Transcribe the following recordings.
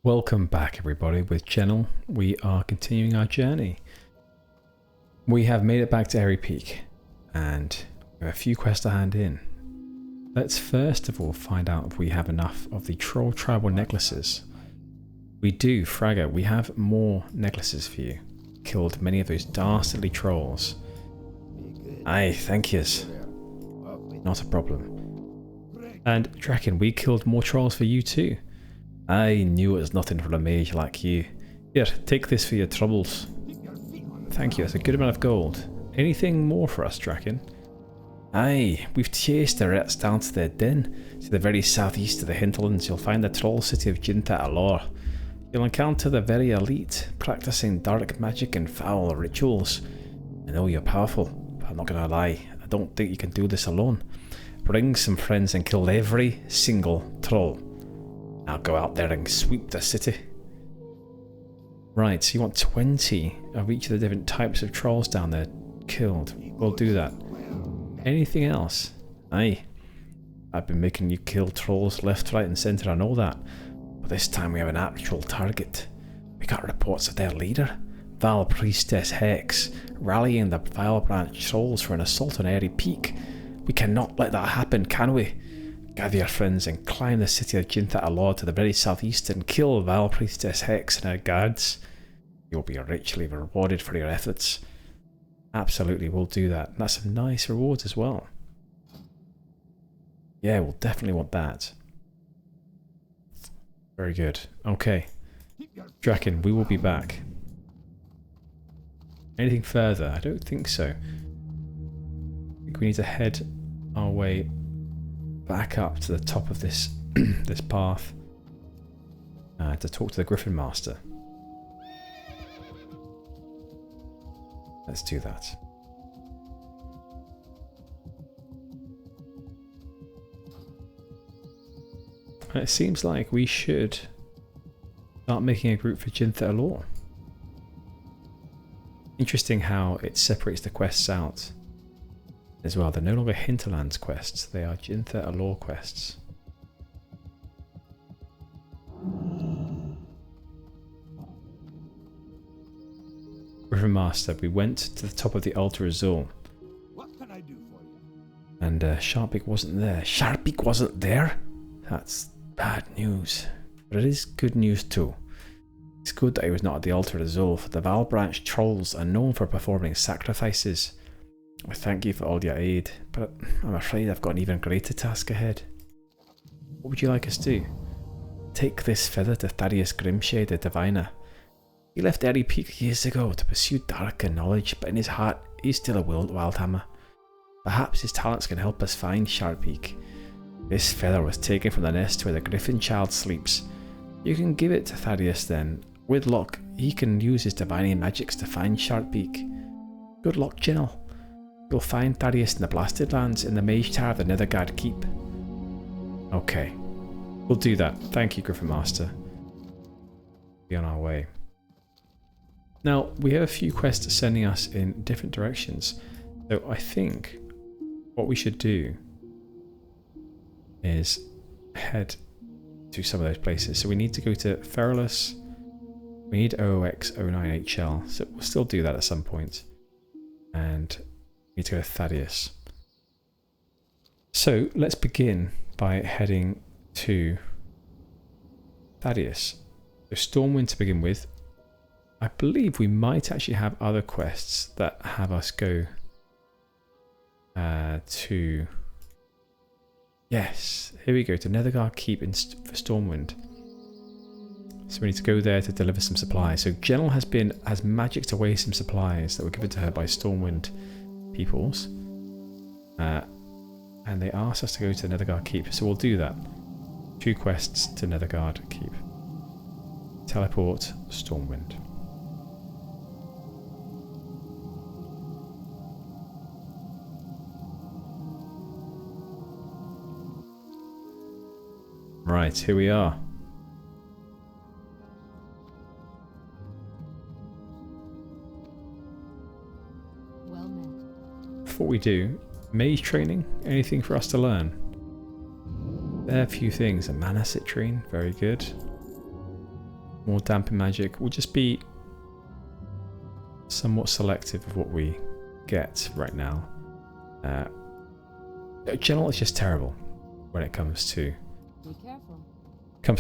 Welcome back everybody with Gennal. We are continuing our journey. We have made it back to Aerie Peak and we have a few quests to hand in. Let's first of all find out if we have enough of the troll tribal necklaces. We do, Fragger, we have more necklaces for you. Killed many of those dastardly trolls. Aye, thank yous. Not a problem. And Draken, we killed more trolls for you too. I knew it was nothing for a mage like you. Here, take this for your troubles. Thank you, that's a good amount of gold. Anything more for us, Draken? Aye, we've chased the rats down to their den. To the very southeast of the Hinterlands, you'll find the troll city of Jinta-Alor. You'll encounter the very elite, practicing dark magic and foul rituals. I know you're powerful, but I'm not gonna lie, I don't think you can do this alone. Bring some friends and kill every single troll. I'll go out there and sweep the city. Right, so you want 20 of each of the different types of trolls down there killed. We'll do that. Anything else? Aye. I've been making you kill trolls left, right and centre, I know that. But this time we have an actual target. We got reports of their leader, Val Priestess Hex, rallying the Vile Branch trolls for an assault on Aerie Peak. We cannot let that happen, can we? Gather your friends and climb the city of Jinta-Alor to the very southeast and kill Vile Priestess Hex and her guards. You'll be richly rewarded for your efforts. Absolutely, we'll do that. And that's some nice rewards as well. Yeah, we'll definitely want that. Very good. Okay. Draken, we will be back. Anything further? I don't think so. I think we need to head our way back up to the top of this this path to talk to the Griffin Master. Let's do that. And it seems like we should start making a group for Jinta-Alor. Interesting how it separates the quests out as well. They're no longer Hinterlands quests, they are Jinta-Alor quests. Griffin Master, we went to the top of the Altar Azul. What can I do for you? And Sharpbeak wasn't there. Sharpbeak wasn't there? That's bad news. But it is good news too. It's good that he was not at the Altar Azul, for the Vile Branch trolls are known for performing sacrifices. I thank you for all your aid, but I'm afraid I've got an even greater task ahead. What would you like us to do? Take this feather to Thaddeus Grimshade, the Diviner. He left Aerie Peak years ago to pursue darker knowledge, but in his heart he's still a Wildhammer. Perhaps his talents can help us find Sharpbeak. This feather was taken from the nest where the Griffin child sleeps. You can give it to Thaddeus then. With luck, he can use his divining magics to find Sharpbeak. Good luck, Gennal. You'll find Thaddeus in the Blasted Lands in the Mage Tower of the Netherguard Keep. Okay, we'll do that. Thank you, Griffin Master. Be on our way. Now, we have a few quests sending us in different directions. So I think what we should do is head to some of those places. So we need to go to Feralas. We need OOX09HL. So we'll still do that at some point. And we need to go to Thaddeus. So let's begin by heading to Thaddeus. So Stormwind to begin with. I believe we might actually have other quests that have us go to... Yes, here we go, to Netherguard Keep for Stormwind. So we need to go there to deliver some supplies. So Gennal has magicked away some supplies that were given to her by Stormwind peoples. And they asked us to go to Netherguard Keep, so we'll do that. 2 quests to Netherguard Keep. Teleport Stormwind. Right, here we are. Well met. Before we do, mage training, anything for us to learn? There are a few things. A mana citrine, very good. more damping magic. We'll just be somewhat selective of what we get right now. Gennal is just terrible when it comes to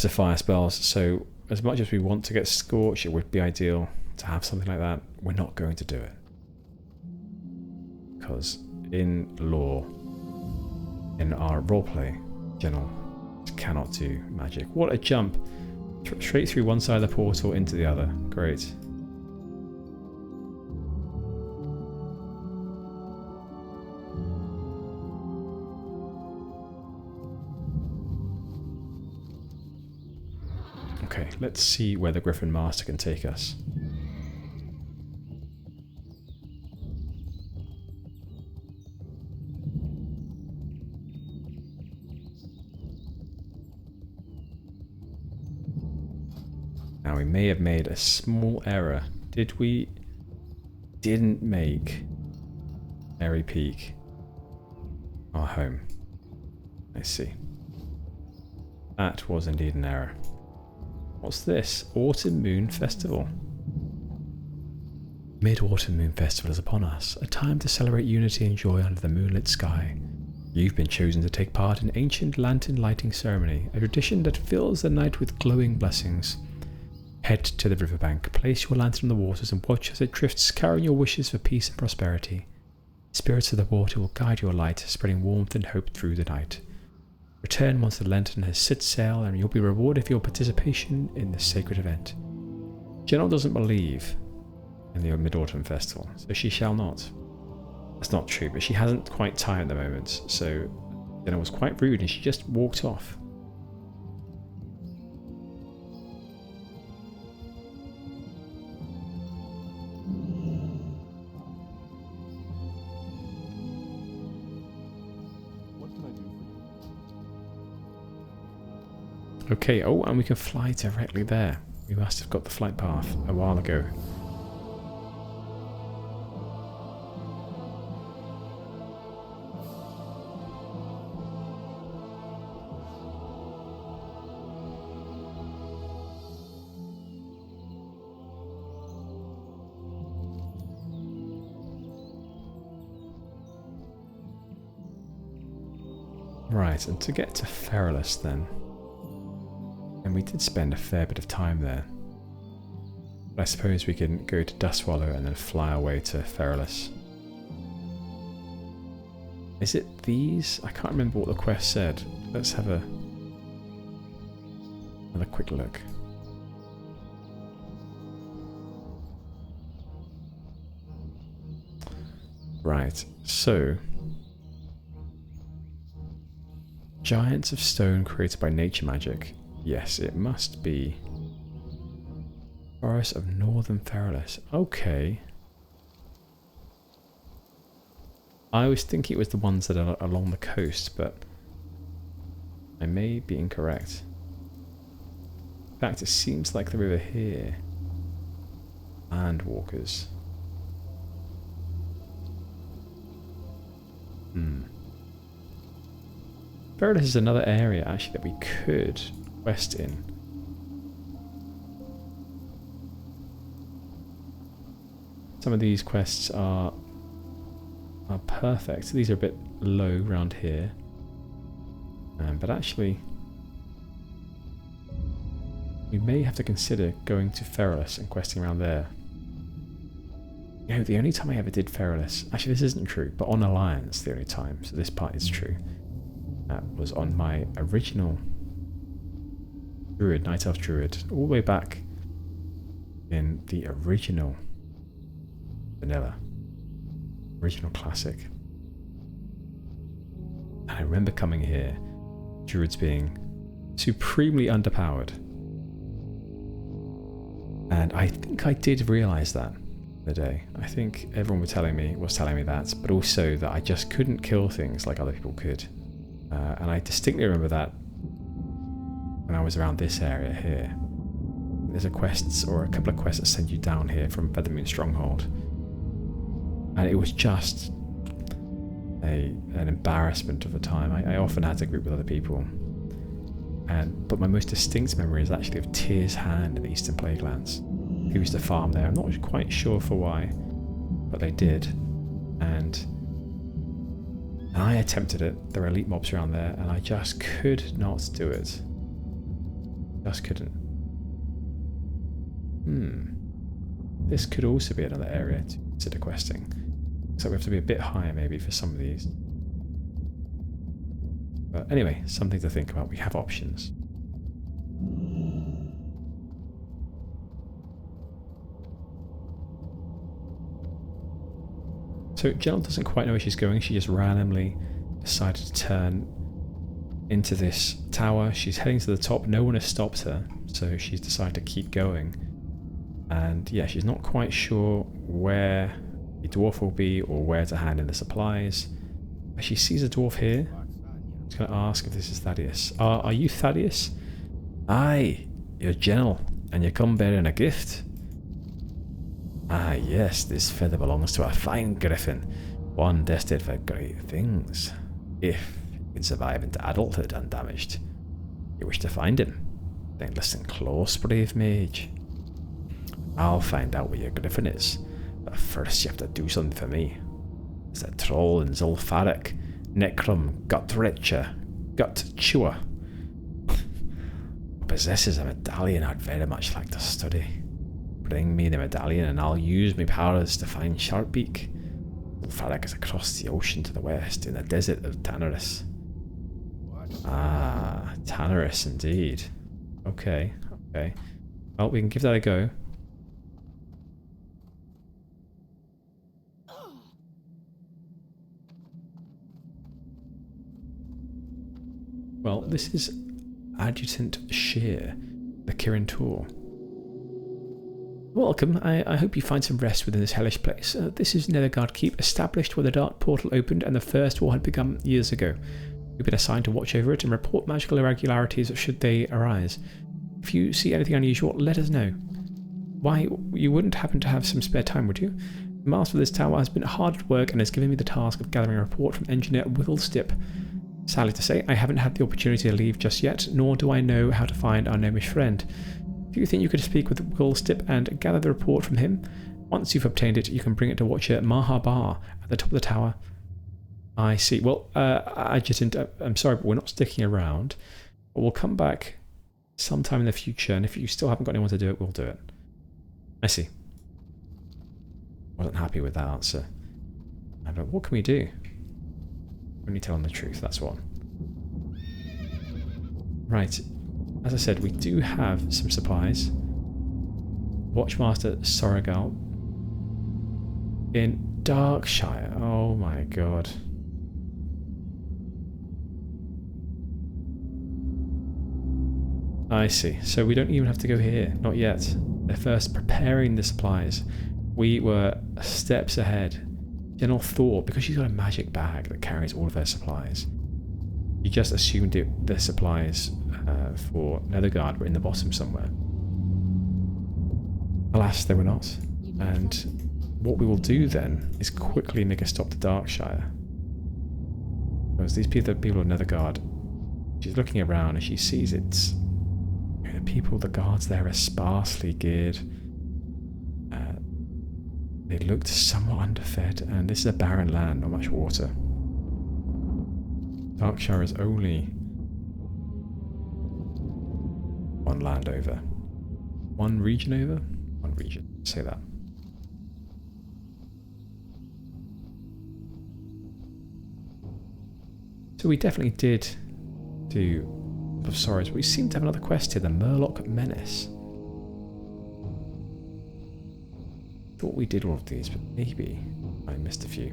fire spells. So as much as we want to get Scorch, it would be ideal to have something like that. We're not going to do it because in lore, in our roleplay, Gennal cannot do magic. What a jump! Straight through one side of the portal into the other. Great. Okay, let's see where the Griffin Master can take us. Now we may have made a small error. Did we? Didn't make Aerie Peak our home. I see. That was indeed an error. What's this? Autumn Moon Festival. Mid-Autumn Moon Festival is upon us, a time to celebrate unity and joy under the moonlit sky. You've been chosen to take part in ancient lantern lighting ceremony, a tradition that fills the night with glowing blessings. Head to the riverbank, place your lantern on the waters and watch as it drifts, carrying your wishes for peace and prosperity. Spirits of the water will guide your light, spreading warmth and hope through the night. Return once the lantern has set sail and you'll be rewarded for your participation in this sacred event. Gennal doesn't believe in the Mid-Autumn Festival, so she shall not. That's not true, but she hasn't quite time at the moment, so Gennal was quite rude and she just walked off. Okay, oh, and we can fly directly there. We must have got the flight path a while ago. Right, and to get to Feralas then. And we did spend a fair bit of time there. But I suppose we can go to Dustwallow and then fly away to Feralas. Is it these? I can't remember what the quest said. Let's have another quick look. Right, so giants of stone created by nature magic. Yes, it must be Forest of Northern Feralas. Okay. I was thinking it was the ones that are along the coast, but I may be incorrect. In fact, it seems like the river here. Landwalkers. Feralas is another area actually that we could quest in. Some of these quests are perfect. These are a bit low around here, but actually we may have to consider going to Feralas and questing around there. You know, the only time I ever did Feralas, actually this isn't true, but on Alliance the only time, so this part is true, was on my original Druid, Night Elf Druid, all the way back in the original vanilla, original classic. And I remember coming here, Druids being supremely underpowered. And I think I did realise that the day. I think everyone was telling me that, but also that I just couldn't kill things like other people could. And I distinctly remember that when I was around this area here. There's a couple of quests that send you down here from Feathermoon Stronghold. And it was just an embarrassment of a time. I often had to group with other people. But my most distinct memory is actually of Tyr's hand in the Eastern Plaguelands. He used to farm there. I'm not quite sure for why, but they did. And I attempted it. There were elite mobs around there, and I just could not do it. Just couldn't. This could also be another area to consider questing. So we have to be a bit higher maybe for some of these. But anyway, something to think about. We have options. So Gennal doesn't quite know where she's going. She just randomly decided to turn into this tower. She's heading to the top. No one has stopped her, so she's decided to keep going. And yeah, she's not quite sure where the dwarf will be or where to hand in the supplies. But she sees a dwarf here. She's going to ask if this is Thaddeus. Are you Thaddeus? Aye, you're Gennal, and you come bearing a gift. Ah yes, this feather belongs to a fine griffin, one destined for great things. If you can survive into adulthood undamaged. You wish to find him? Then listen close, brave mage. I'll find out where your griffin is, but first you have to do something for me. It's a troll in Zul'Farrak, Necrum Gutricher, Gut Chewer. Possesses a medallion I'd very much like to study. Bring me the medallion and I'll use my powers to find Sharpbeak. Zul'Farrak is across the ocean to the west, in the desert of Tanarus. Ah, Tanarus indeed. Okay, okay. Well, we can give that a go. Well, this is Adjutant Shear, the Kirin Tor. Welcome. I hope you find some rest within this hellish place. This is Netherguard Keep, established where the Dark Portal opened and the First War had begun years ago. We've been assigned to watch over it and report magical irregularities should they arise. If you see anything unusual, let us know. Why, you wouldn't happen to have some spare time, would you? The master of this tower has been hard at work and has given me the task of gathering a report from Engineer Wigglestip. Sadly to say, I haven't had the opportunity to leave just yet, nor do I know how to find our gnomish friend. Do you think you could speak with Wigglestip and gather the report from him? Once you've obtained it, you can bring it to Watcher Mahabar at the top of the tower. I see. Well, Adjutant, I'm sorry, but we're not sticking around. But we'll come back sometime in the future, and if you still haven't got anyone to do it, we'll do it. I see. Wasn't happy with that answer. But what can we do? Only telling the truth, that's what. Right. As I said, we do have some supplies. Watchmaster Sorrogal in Darkshire. Oh my god. I see. So we don't even have to go here. Not yet. They're first preparing the supplies. We were steps ahead. Gennal thought, because she's got a magic bag that carries all of her supplies, you just assumed the supplies for Netherguard were in the bottom somewhere. Alas, they were not. And what we will do then is quickly make a stop to Darkshire. Because these people of Netherguard, she's looking around and she sees it's... the people, the guards there are sparsely geared. They looked somewhat underfed, and this is a barren land, not much water. Darkshire is only one land over. One region over? One region, say that. So we definitely did do of sorrows, but we seem to have another quest here, the Murloc Menace. Thought we did all of these, but maybe I missed a few.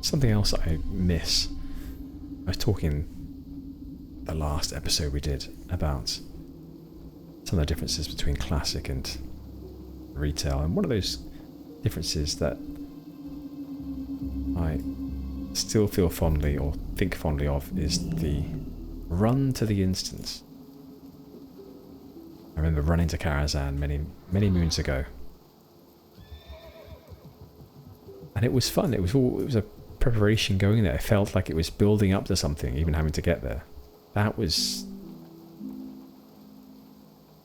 Something else I miss. I was talking the last episode we did about some of the differences between classic and retail, and one of those differences that I still feel fondly, or think fondly of, is the run to the instance. I remember running to Karazhan many moons ago. And it was fun. It was a preparation going there. It felt like it was building up to something, even having to get there. That was...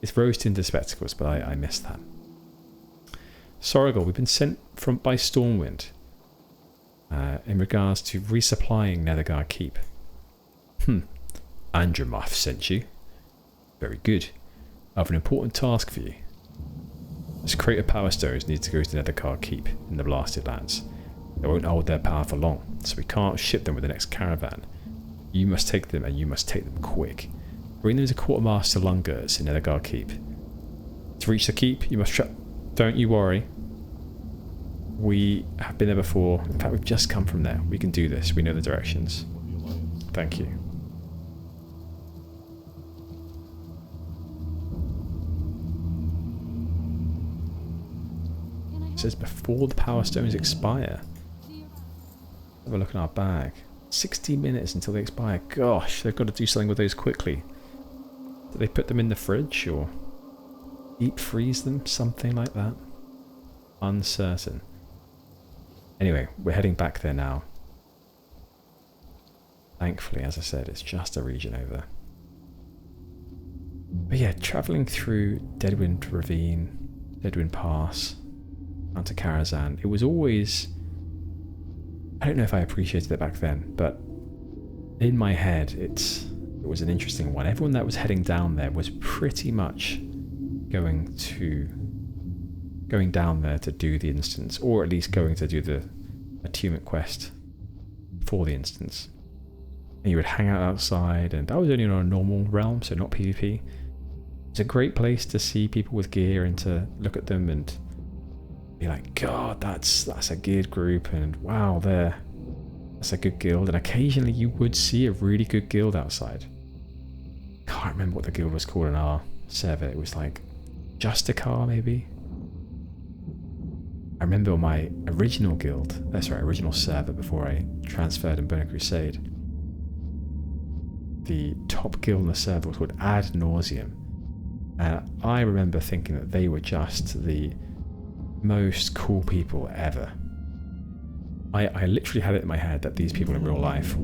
It's rose tinted spectacles, but I missed that. Sorrel, we've been sent by Stormwind in regards to resupplying Nethergar Keep. Andromoth sent you. Very good. I have an important task for you. This crate of power stones needs to go to Nethergar Keep in the Blasted Lands. They won't hold their power for long, so we can't ship them with the next caravan. You must take them, and you must take them quick. Bring them to Quartermaster Lunger's in Nethergar Keep. To reach the keep, you must don't you worry. We have been there before. In fact, we've just come from there. We can do this. We know the directions. Thank you. It says before the power stones expire. Have a look in our bag. 60 minutes until they expire. Gosh, they've got to do something with those quickly. Do they put them in the fridge or deep freeze them? Something like that. Uncertain. Anyway, we're heading back there now. Thankfully, as I said, it's just a region over. But yeah, travelling through Deadwind Ravine, Deadwind Pass, down to Karazhan, it was always... I don't know if I appreciated it back then, but in my head, it was an interesting one. Everyone that was heading down there was pretty much going down there to do the instance, or at least going to do the attunement quest for the instance. And you would hang out outside, and I was only on a normal realm, so not PvP. It's a great place to see people with gear and to look at them and be like, God, that's a geared group, and wow, that's a good guild. And occasionally you would see a really good guild outside. Can't remember what the guild was called in our server. It was like Justicar, maybe. I remember my original guild, original server before I transferred and Burning Crusade. The top guild in the server was called Ad Nauseam. And I remember thinking that they were just the most cool people ever. I literally had it in my head that these people in real life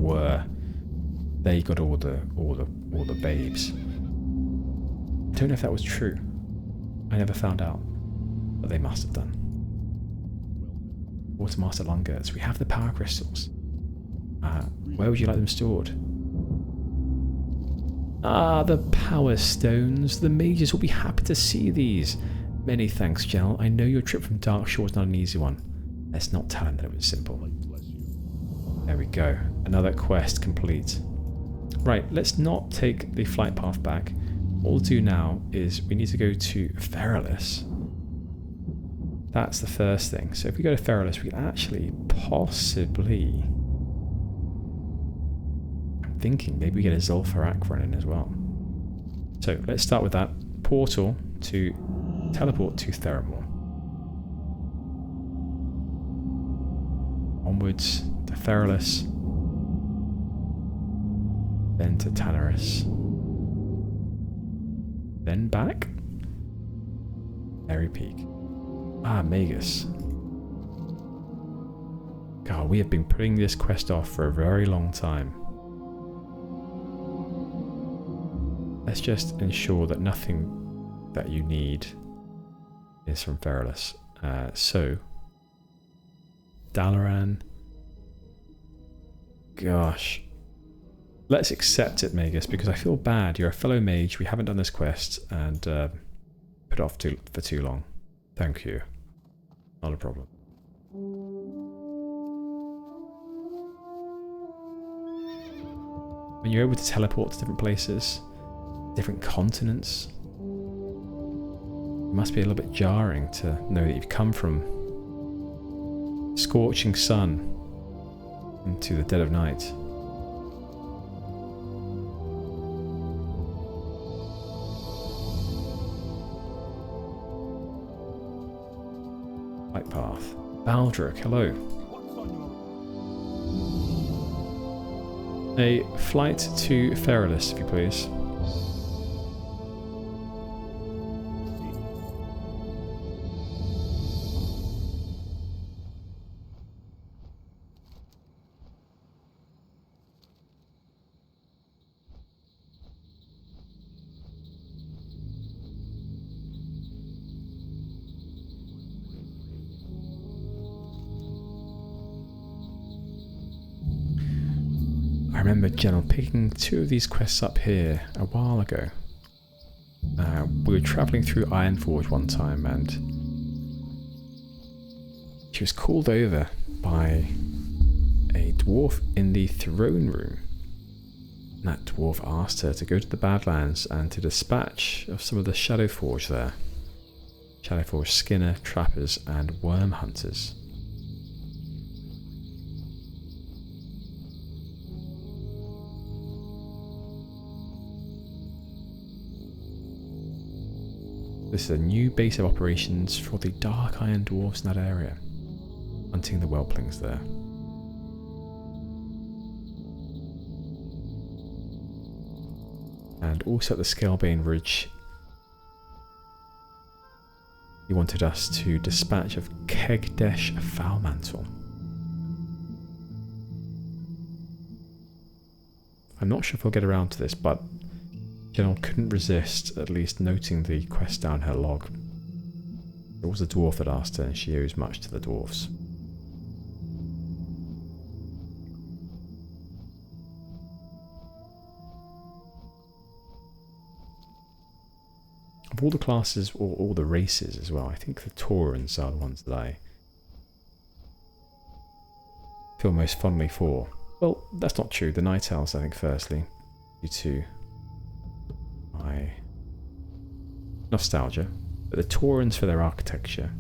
they got all the babes. I don't know if that was true. I never found out, but they must have done. Quartermaster Lunger's. We have the power crystals. Where would you like them stored? The power stones. The mages will be happy to see these. Many thanks, Gennal. I know your trip from Darkshore is not an easy one. Let's not tell him that it was simple. There we go. Another quest complete. Right, let's not take the flight path back. What we'll do now is we need to go to Feralas. That's the first thing. So if we go to Feralas, we can actually possibly... I'm thinking maybe we get a Zul'Farrak running as well. So let's start with that. Portal to teleport to Theramore. Onwards to Feralas. Then to Tanarus. Then back. Aerie Peak. Magus. God, we have been putting this quest off for a very long time. Let's just ensure that nothing that you need is from Feralas. So, Dalaran. Gosh. Let's accept it, Magus, because I feel bad. You're a fellow mage. We haven't done this quest and put it off for too long. Thank you. Not a problem. When you're able to teleport to different places, different continents, it must be a little bit jarring to know that you've come from scorching sun into the dead of night. Light path. Baldric, hello. What's on A flight to Feralas, if you please. I remember Gennal picking 2 of these quests up here a while ago. We were travelling through Ironforge one time and she was called over by a dwarf in the throne room. And that dwarf asked her to go to the Badlands and to dispatch of some of the Shadowforge there. Shadowforge skinner, trappers and worm hunters. This is a new base of operations for the Dark Iron Dwarves in that area, hunting the whelplings there. And also at the Scalebane Ridge, he wanted us to dispatch of Kegdesh Foulmantle. I'm not sure if we'll get around to this, but Gennal couldn't resist at least noting the quest down her log. It was a dwarf that asked her, and she owes much to the dwarves. Of all the classes, or all the races as well, I think the Taurans are the ones that I feel most fondly for. Well, that's not true. The Night Elves, I think, firstly, due to my nostalgia, but the Taurans for their architecture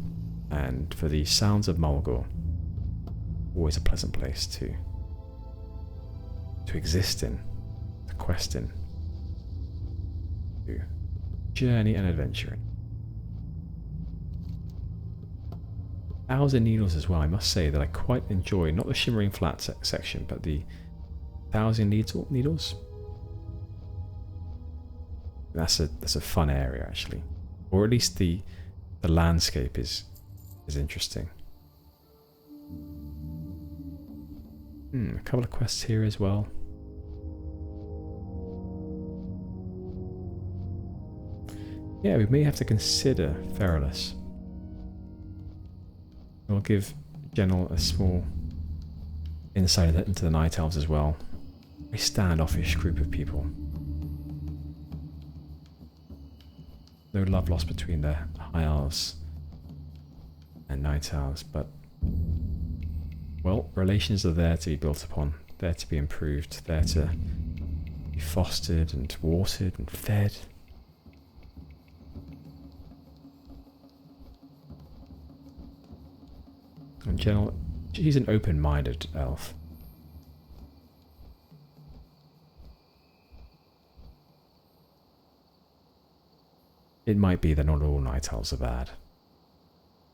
and for the sounds of Mulgore. Always a pleasant place to exist in, to quest in, to journey and adventure in. Thousand Needles as well, I must say that I quite enjoy, not the Shimmering Flat section, but the Thousand Needles. That's a fun area actually, or at least the landscape is interesting. A couple of quests here as well. Yeah, we may have to consider Feralas. We'll give Gennal a small insight into the Night Elves as well. A standoffish group of people. No love lost between the High Elves and Night Elves, but, well, relations are there to be built upon, there to be improved, there to be fostered and watered and fed. And Gennal, she's an open-minded elf. It might be that not all Night Elves are bad.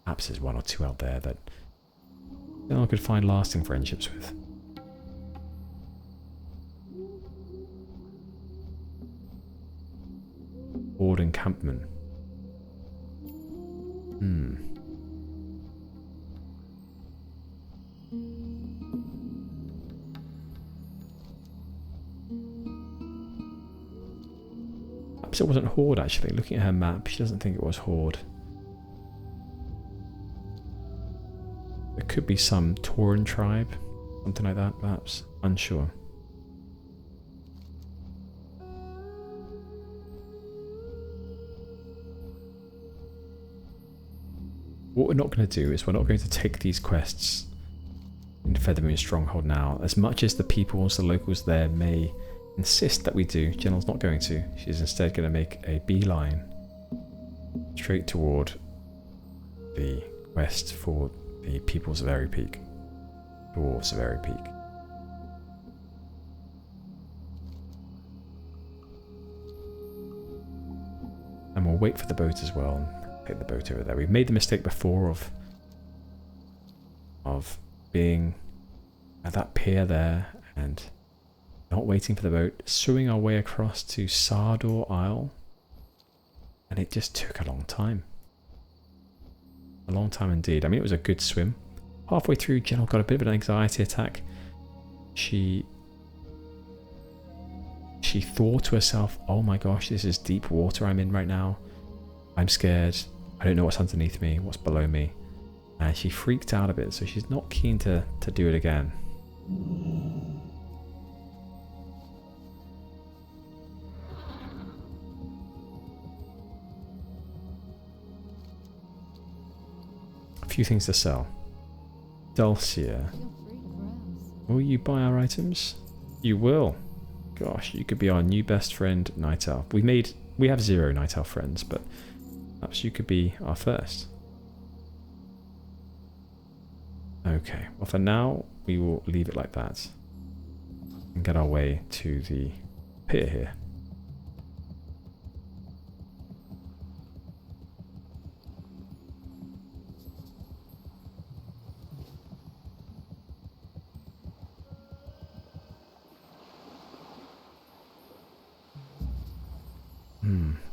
Perhaps there's 1 or 2 out there that Gennal could find lasting friendships with. Horde encampment. Perhaps it wasn't Horde actually. Looking at her map, she doesn't think it was Horde. There could be some Tauran tribe, something like that perhaps. Unsure. What we're not going to do is we're not going to take these quests in Feathermoon Stronghold now. As much as the peoples, the locals there may insist that we do, Gennal's not going to. She's instead going to make a beeline straight toward the quest for the peoples of Aerie Peak. Dwarves of Aerie Peak. And we'll wait for the boat as well. Take the boat over there. We've made the mistake before of being at that pier there and Not waiting for the boat. Swimming our way across to Sardor Isle. And it just took a long time. A long time indeed. I mean, it was a good swim. Halfway through, Gennal got a bit of an anxiety attack. She thought to herself, oh my gosh, this is deep water I'm in right now. I'm scared. I don't know what's underneath me, what's below me. And she freaked out a bit, so she's not keen to do it again. A few things to sell. Dulcia. Feel free to browse. Will you buy our items? You will. Gosh, you could be our new best friend, Night Elf. We have 0 Night Elf friends, but perhaps you could be our first. Okay, well for now, we will leave it like that. And get our way to the pier here.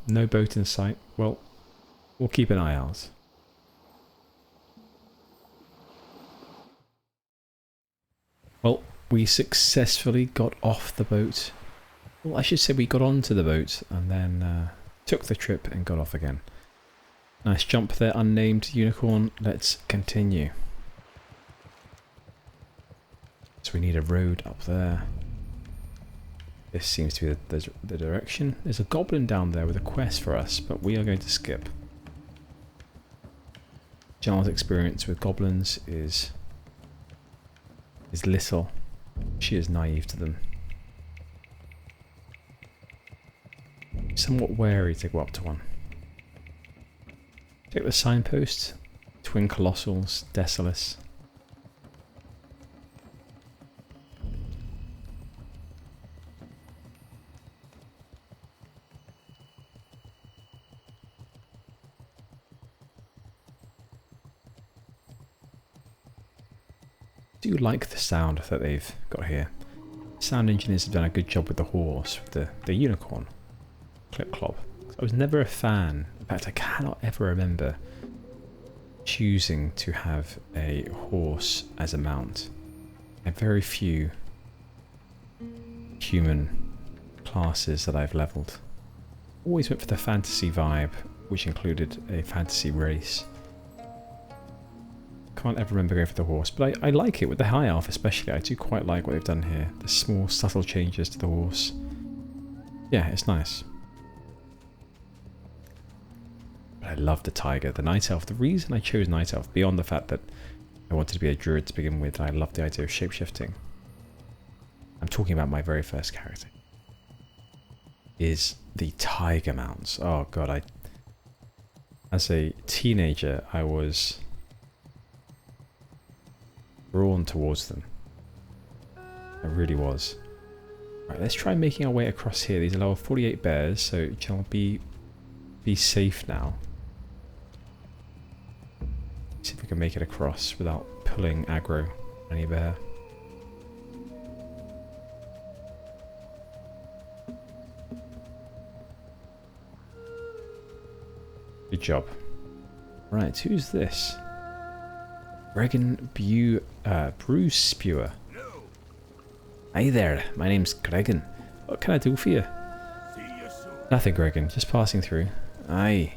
No boat in sight. Well, we'll keep an eye out. Well, we successfully got off the boat. Well, I should say we got onto the boat and then took the trip and got off again. Nice jump there, unnamed unicorn. Let's continue. So we need a road up there. This seems to be the direction. There's a goblin down there with a quest for us, but we are going to skip. Gennal's experience with goblins is little. She is naive to them. Somewhat wary to go up to one. Check the signpost. Twin Colossals, Desolus. I do like the sound that they've got here. Sound engineers have done a good job with the horse, with the unicorn. Clip clop. I was never a fan. In fact, I cannot ever remember choosing to have a horse as a mount. I have very few human classes that I've leveled. Always went for the fantasy vibe, which included a fantasy race. Can't ever remember going for the horse, but I like it with the high elf especially. I do quite like what they've done here. The small subtle changes to the horse. Yeah, it's nice. But I love the tiger, the night elf. The reason I chose night elf, beyond the fact that I wanted to be a druid to begin with, and I love the idea of shapeshifting. I'm talking about my very first character. Is the tiger mounts. Oh god, as a teenager I was drawn towards them. I really was. Right, let's try making our way across here. These are level 48 bears, so shall be safe now. See if we can make it across without pulling aggro on any bear. Good job. Right, who's this? Gregan Bruce Spewer. Hi there, my name's Gregan. What can I do for you? Nothing, Gregan, just passing through. Aye,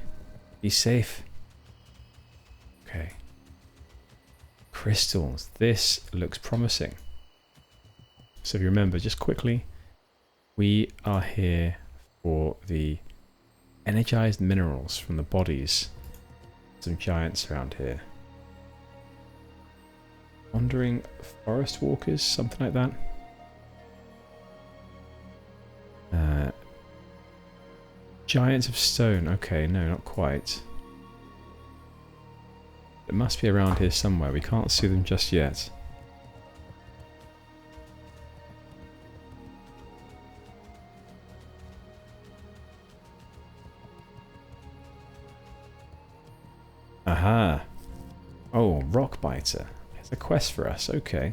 be safe. Okay. Crystals, this looks promising. So if you remember, just quickly, we are here for the energized minerals from the bodies. Some giants around here. Wandering forest walkers, something like that. Giants of stone. Okay, no, not quite. It must be around here somewhere. We can't see them just yet. Aha. Oh, Rockbiter. It's a quest for us. Okay.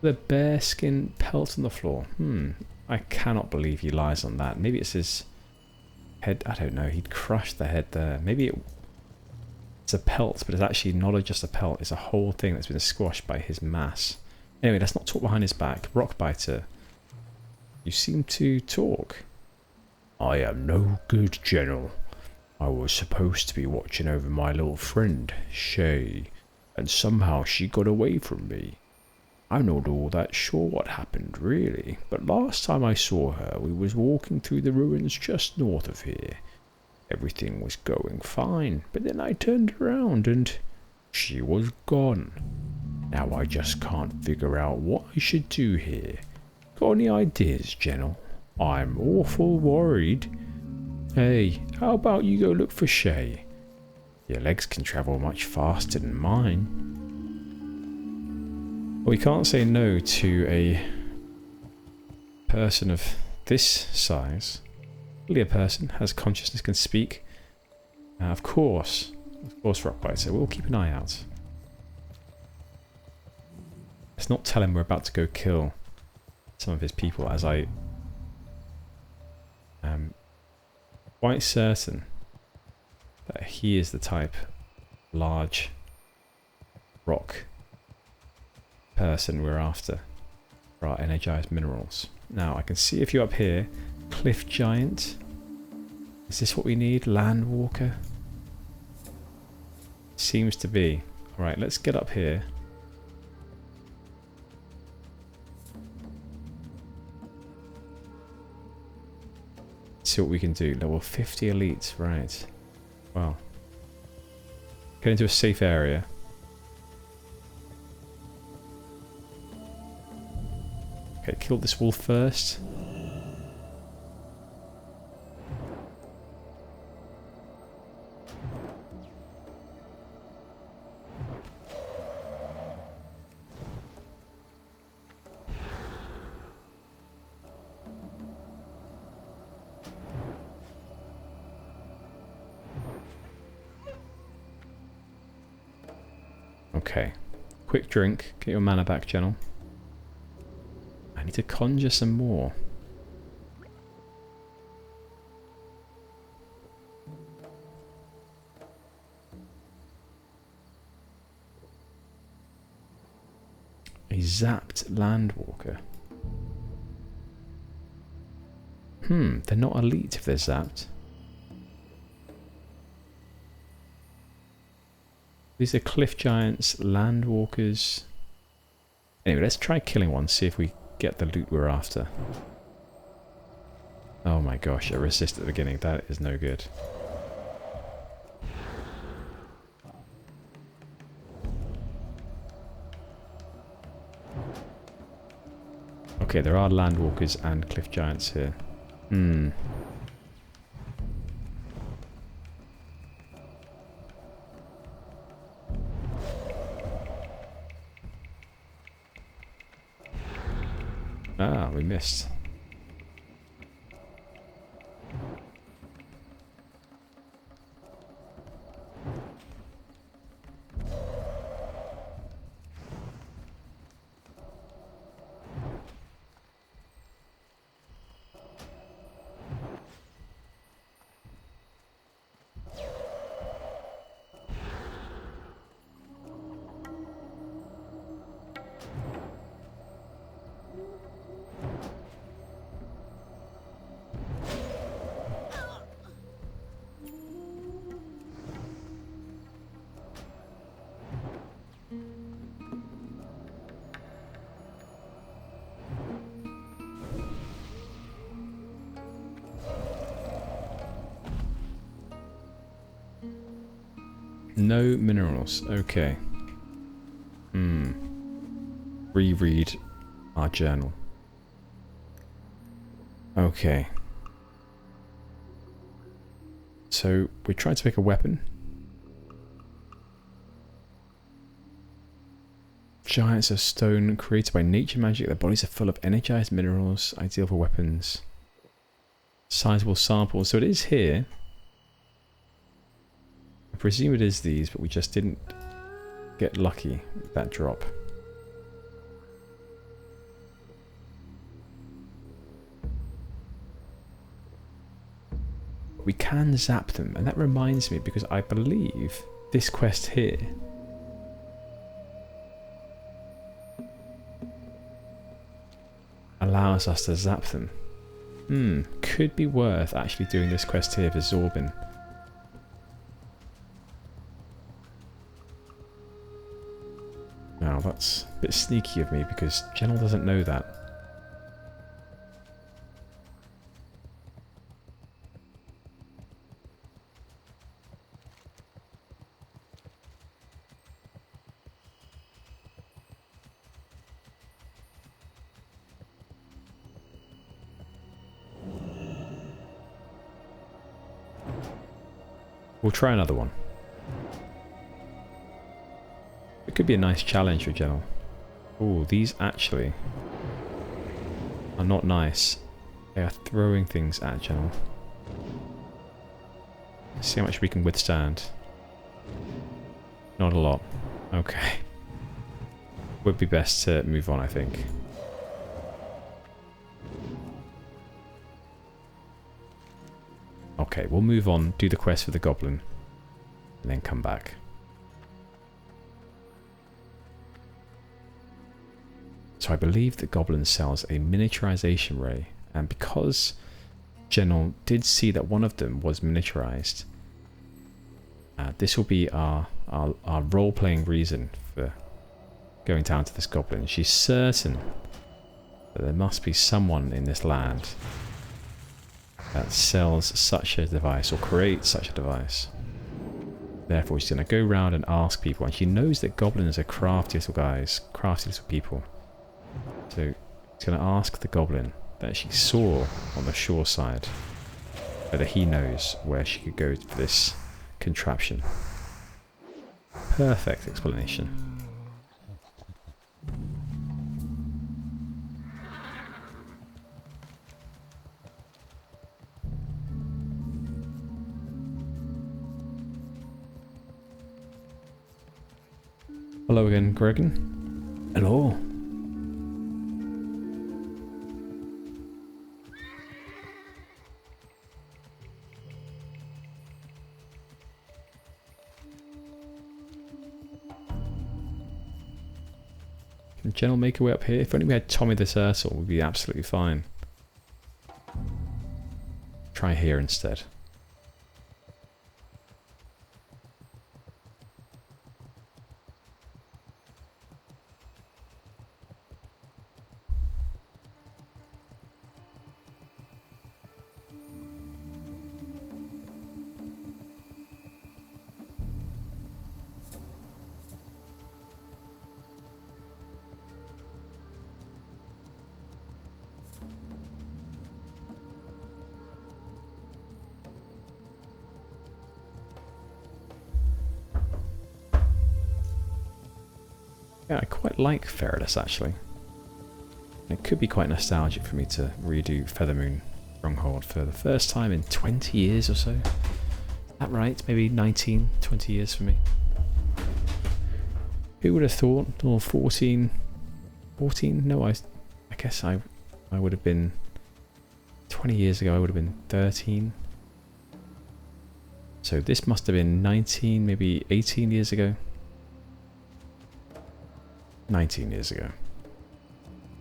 The bearskin pelt on the floor. I cannot believe he lies on that. Maybe it's his head. I don't know. He'd crushed the head there. Maybe it's a pelt, but it's actually not just a pelt. It's a whole thing that's been squashed by his mass. Anyway, let's not talk behind his back. Rockbiter, you seem to talk. I am no good, Gennal. I was supposed to be watching over my little friend, Shay, and somehow she got away from me. I'm not all that sure what happened, really, but last time I saw her, we was walking through the ruins just north of here. Everything was going fine, but then I turned around and she was gone. Now I just can't figure out what I should do here. Got any ideas, Gennal? I'm awful worried. Hey, how about you go look for Shay? Your legs can travel much faster than mine. We can't say no to a person of this size. Only a person has consciousness, can speak. Of course, Rockbiter. We'll keep an eye out. Let's not tell him we're about to go kill some of his people, as I am quite certain that he is the type large rock person we're after for our energized minerals. Now I can see a few up here. Cliff Giant. Is this what we need? Landwalker? Seems to be. Alright, let's get up here. See what we can do. Level 50 elites, right. Well. Get into a safe area. Okay, kill this wolf first. Okay. Quick drink. Get your mana back, Gennal. I need to conjure some more. A zapped landwalker. They're not elite if they're zapped. These are cliff giants, landwalkers. Anyway, let's try killing one, see if we get the loot we're after. Oh my gosh, a resist at the beginning. That is no good. Okay, there are landwalkers and cliff giants here. Ah, we missed. No minerals. Okay. Reread our journal. Okay. So we tried to make a weapon. Giants of stone created by nature magic. Their bodies are full of energized minerals, ideal for weapons. Sizable samples. So it is here. I presume it is these, but we just didn't get lucky with that drop. we can zap them. And that reminds me, because I believe this quest here allows us to zap them. Could be worth actually doing this quest here for Zorbin. Now that's a bit sneaky of me because Gennal doesn't know that. We'll try another one. It could be a nice challenge for Gennal. Oh, these actually are not nice. They are throwing things at Gennal. Let's see how much we can withstand. Not a lot. Okay. Would be best to move on, I think. Okay, we'll move on, do the quest for the goblin, and then come back. So I believe the goblin sells a miniaturization ray, and because Gennal did see that one of them was miniaturized, this will be our role-playing reason for going down to this goblin. She's certain that there must be someone in this land that sells such a device or creates such a device. Therefore she's going to go around and ask people, and she knows that goblins are crafty little guys, crafty little people. So she's going to ask the goblin that she saw on the shore side whether he knows where she could go for this contraption. Perfect explanation. Hello again, Gregan. Hello. Can Gennal make her way up here? If only we had Tommy the Turtle, we'd be absolutely fine. Try here instead. Yeah, I quite like Feralas actually. It could be quite nostalgic for me to redo Feathermoon Stronghold for the first time in 20 years or so. Is that right? Maybe 19, 20 years for me. Who would have thought? Or 14? 14? No, I guess I would have been... 20 years ago I would have been 13. So this must have been 19, maybe 18 years ago. 19 years ago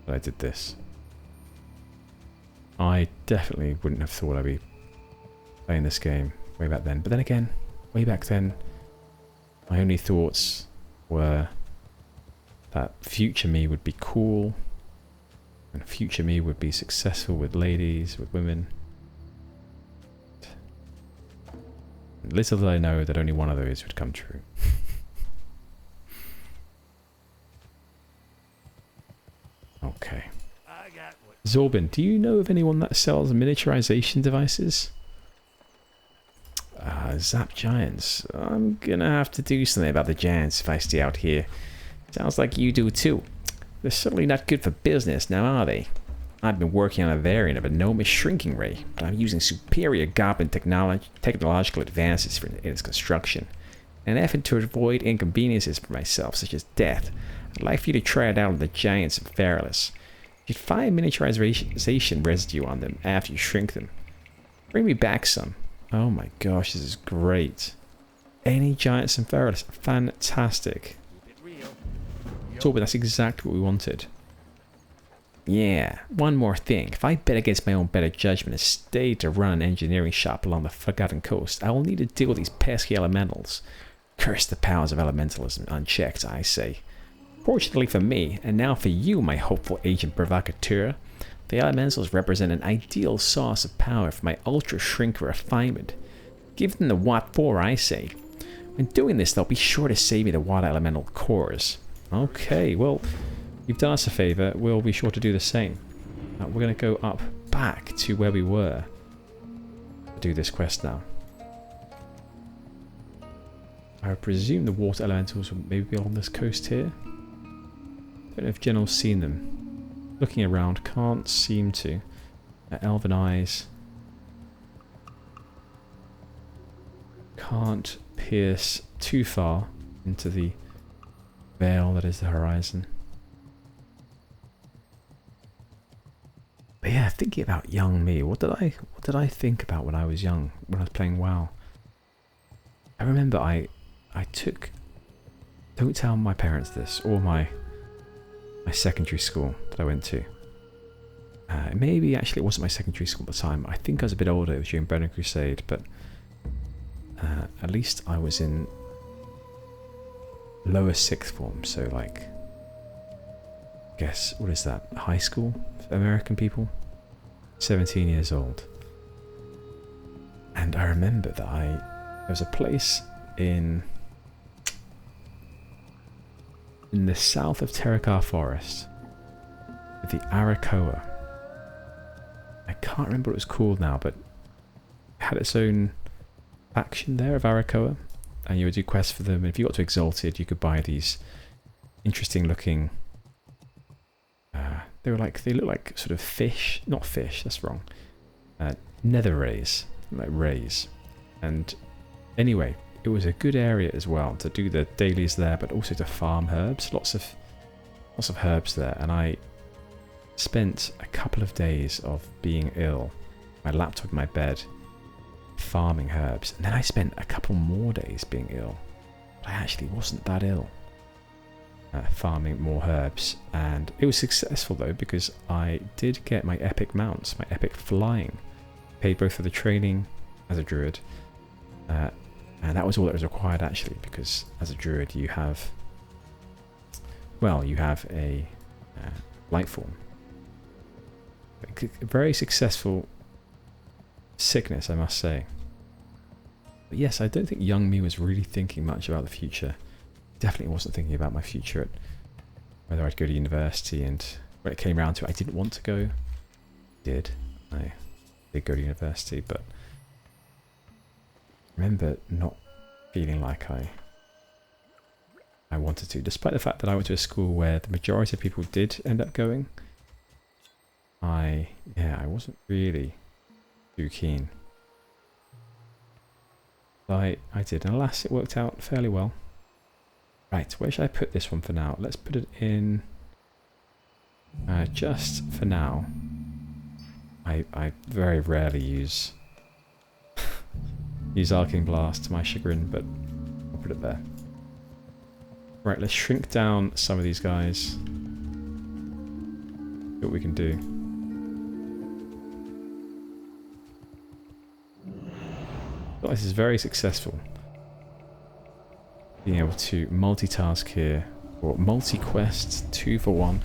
that I did this. I definitely wouldn't have thought I'd be playing this game way back then. But then again, way back then, my only thoughts were that future me would be cool, and future me would be successful with ladies, with women. Little did I know that only one of those would come true. Okay. Zorbin, do you know of anyone that sells miniaturization devices? Zap giants. I'm gonna have to do something about the giants if I stay out here. Sounds like you do too. They're certainly not good for business now, are they? I've been working on a variant of a enormous shrinking ray, but I'm using superior goblin technological advances in its construction. In an effort to avoid inconveniences for myself, such as death, I'd like for you to try it out on the giants of Feralas. If you find miniaturization residue on them after you shrink them, bring me back some. Oh my gosh, this is great. Any giants and Feralas. Fantastic. But that's exactly what we wanted. Yeah, one more thing. If I bet against my own better judgment and stay to run an engineering shop along the Forgotten Coast, I will need to deal with these pesky elementals. Curse the powers of elementalism unchecked, I say. Fortunately for me, and now for you, my hopeful agent provocateur, the elementals represent an ideal source of power for my ultra-shrink refinement. Give them the Watt 4, I say. When doing this, they'll be sure to save me the water elemental cores. Okay, well, you've done us a favour. We'll be sure to do the same. We're going to go up back to where we were to do this quest now. I presume the water elementals will maybe be along this coast here. Don't know if Gennal's seen them. Looking around, can't seem to. Elven eyes. Can't pierce too far into the veil that is the horizon. But yeah, thinking about young me, what did I think about when I was young, when I was playing WoW? I remember I took, don't tell my parents this, or my secondary school that I went to. Maybe actually it wasn't my secondary school at the time. I think I was a bit older, it was during Burning Crusade, but at least I was in lower sixth form, so like, I guess, what is that, high school for American people? 17 years old. And I remember that there was a place in the south of Terracar Forest, with the Arakoa. I can't remember what it was called now, but it had its own faction there of Arakoa, and you would do quests for them, and if you got to Exalted, you could buy these interesting looking, they look like sort of fish, not fish, that's wrong, nether rays, like rays. And anyway, it was a good area as well to do the dailies there, but also to farm herbs. Lots of herbs there, and I spent a couple of days of being ill, my laptop in my bed, farming herbs, and then I spent a couple more days being ill, but I actually wasn't that ill, farming more herbs. And it was successful though, because I did get my epic mounts, my epic flying, paid both for the training as a druid, and that was all that was required actually, because as a druid you have, well, you have a light form. A very successful sickness, I must say. But yes, I don't think young me was really thinking much about the future. Definitely wasn't thinking about my future at whether I'd go to university, and when it came around to it, I didn't want to go. I did go to university, but I remember not feeling like I wanted to, despite the fact that I went to a school where the majority of people did end up going. I wasn't really too keen. I did, and alas, it worked out fairly well. Right, where should I put this one for now? Let's put it in, just for now. I very rarely use Arcane Blast to my chagrin, but I'll put it there. Right, let's shrink down some of these guys. See what we can do. Well, this is very successful. Being able to multitask here, or multi-quest, 2 for 1.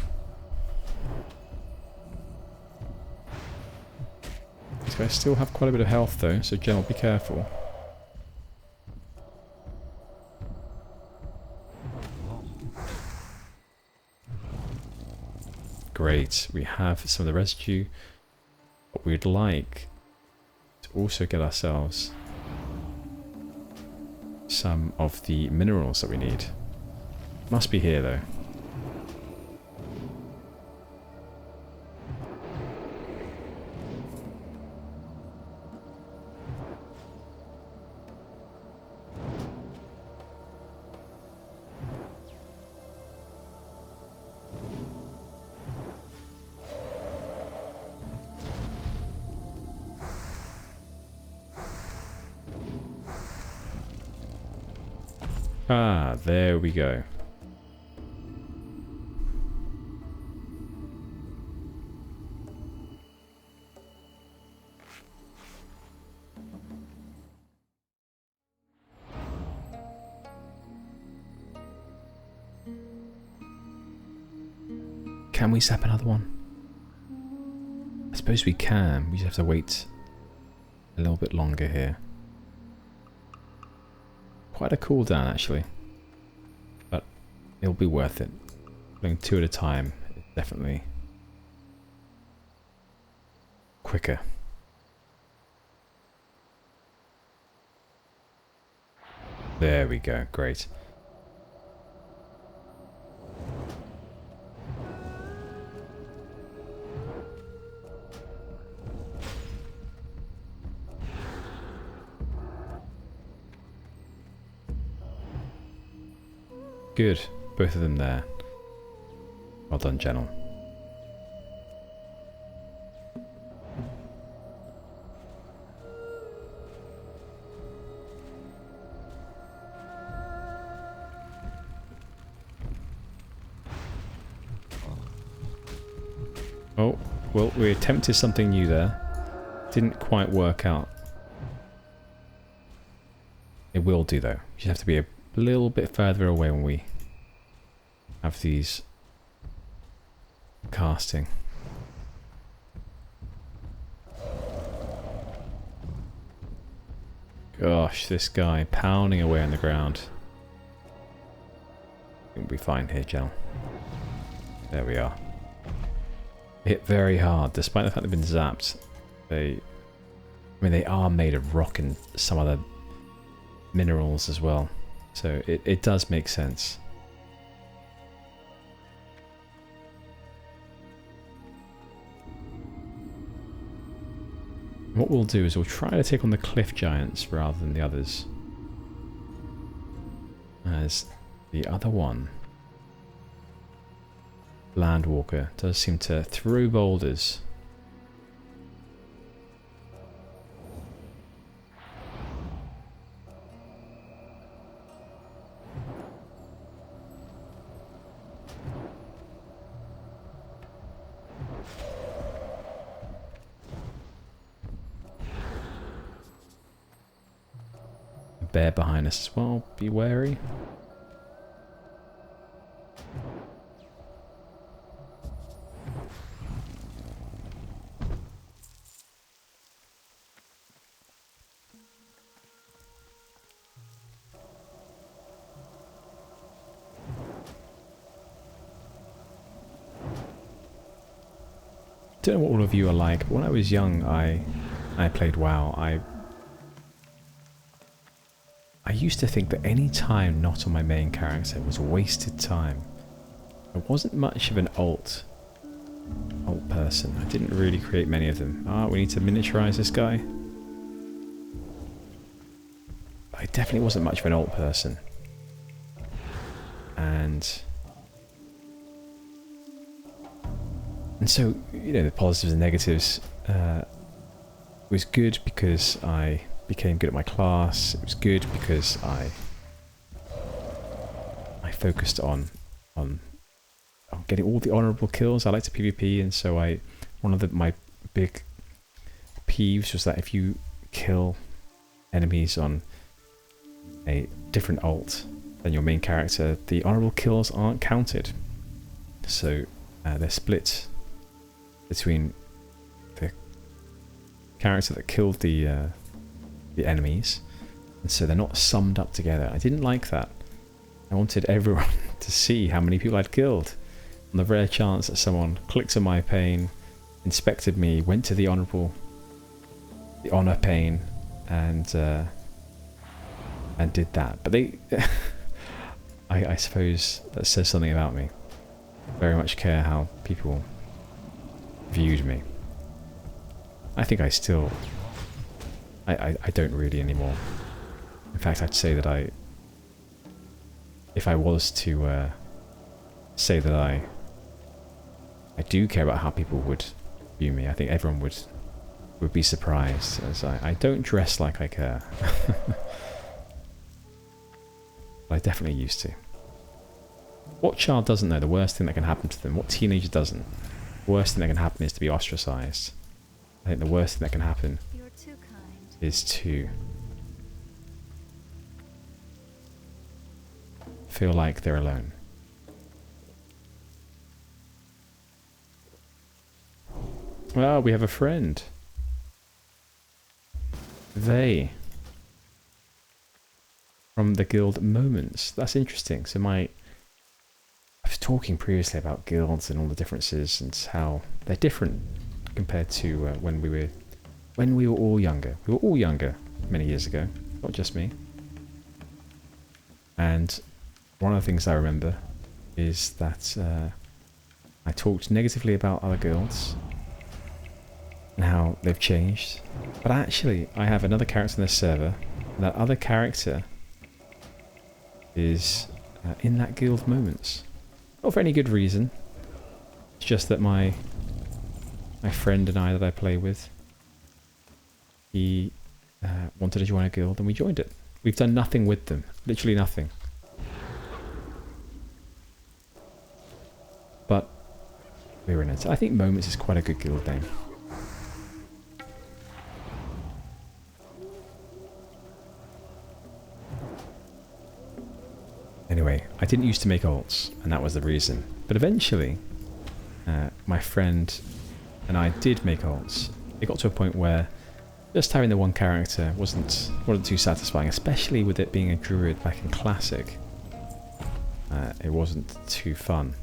These guys still have quite a bit of health though, so Gennal, be careful. Great, we have some of the residue. What we'd like to also get ourselves some of the minerals that we need. Must be here though. Ah, there we go. Can we sap another one? I suppose we can. We just have to wait a little bit longer here. Quite a cooldown actually. But it'll be worth it. Doing 2 at a time is definitely quicker. There we go. Great. Good. Both of them there. Well done, Gennal. Oh, well, we attempted something new there. Didn't quite work out. It will do, though. You just have to be a little bit further away when we have these casting. Gosh, this guy pounding away on the ground. We'll be fine here, Gennal. There we are. Hit very hard, despite the fact they've been zapped. I mean, they are made of rock and some other minerals as well. So it does make sense. What we'll do is we'll try to take on the cliff giants rather than the others. As the other one, Landwalker, does seem to throw boulders. Bear behind us as well, be wary. Don't know what all of you are like, but when I was young I played WoW. I used to think that any time not on my main character was wasted time. I wasn't much of an alt person. I didn't really create many of them. Ah, we need to miniaturize this guy. I definitely wasn't much of an alt person. And so, you know, the positives and negatives. It was good because I became good at my class. It was good because I focused on getting all the honourable kills. I like to PvP, and so one of my big peeves was that if you kill enemies on a different alt than your main character, the honourable kills aren't counted. So they're split between the character that killed the enemies, and so they're not summed up together. I didn't like that. I wanted everyone to see how many people I'd killed. On the rare chance that someone clicked on my pane, inspected me, went to the honor pane, and did that. But they, I suppose that says something about me. I very much care how people viewed me. I think I still. I don't really anymore. In fact, I'd say that if I was to say that I do care about how people would view me, I think everyone would be surprised, as I don't dress like I care. But I definitely used to. What child doesn't know the worst thing that can happen to them? What teenager doesn't? The worst thing that can happen is to be ostracized. I think the worst thing that can happen You're too kind. is to feel like they're alone. Well, we have a friend. They. From the guild Moments. That's interesting. So I was talking previously about guilds and all the differences and how they're different compared to when we were all younger. We were all younger many years ago, not just me. And one of the things I remember is that I talked negatively about other guilds and how they've changed. But actually, I have another character in this server, and that other character is in that guild Moments. Not for any good reason. It's just that my friend and I that I play with, he wanted to join a guild and we joined it. We've done nothing with them. Literally nothing. But we're in it. I think Moments is quite a good guild name. Anyway, I didn't used to make alts, and that was the reason. But eventually, my friend and I did make alts. It got to a point where just having the one character wasn't too satisfying, especially with it being a druid back in Classic. It wasn't too fun.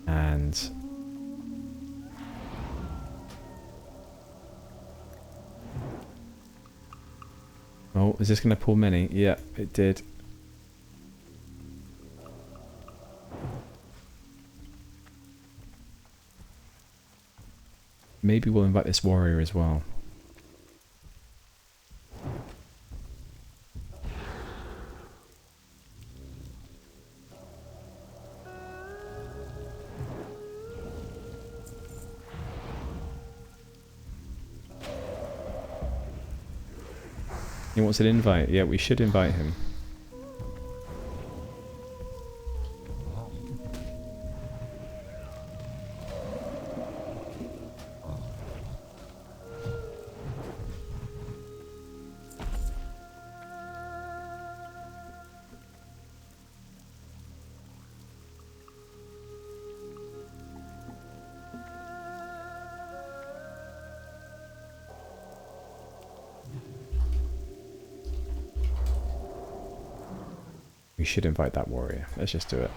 And oh, is this going to pull many? Yeah, it did. Maybe we'll invite this warrior as well. He wants an invite. Yeah, we should invite him. We should invite that warrior. Let's just do it.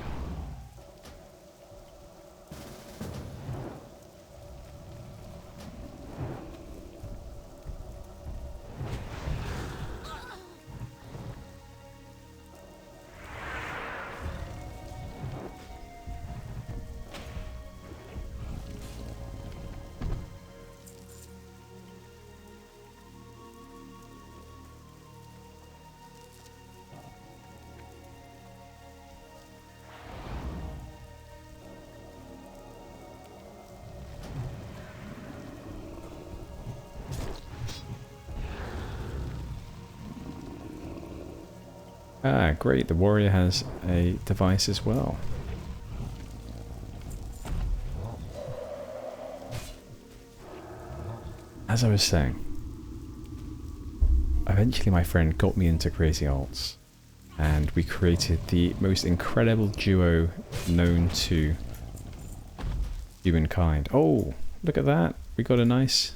Ah, great. The warrior has a device as well. As I was saying, eventually my friend got me into creating alts, and we created the most incredible duo known to humankind. Oh, look at that. We got a nice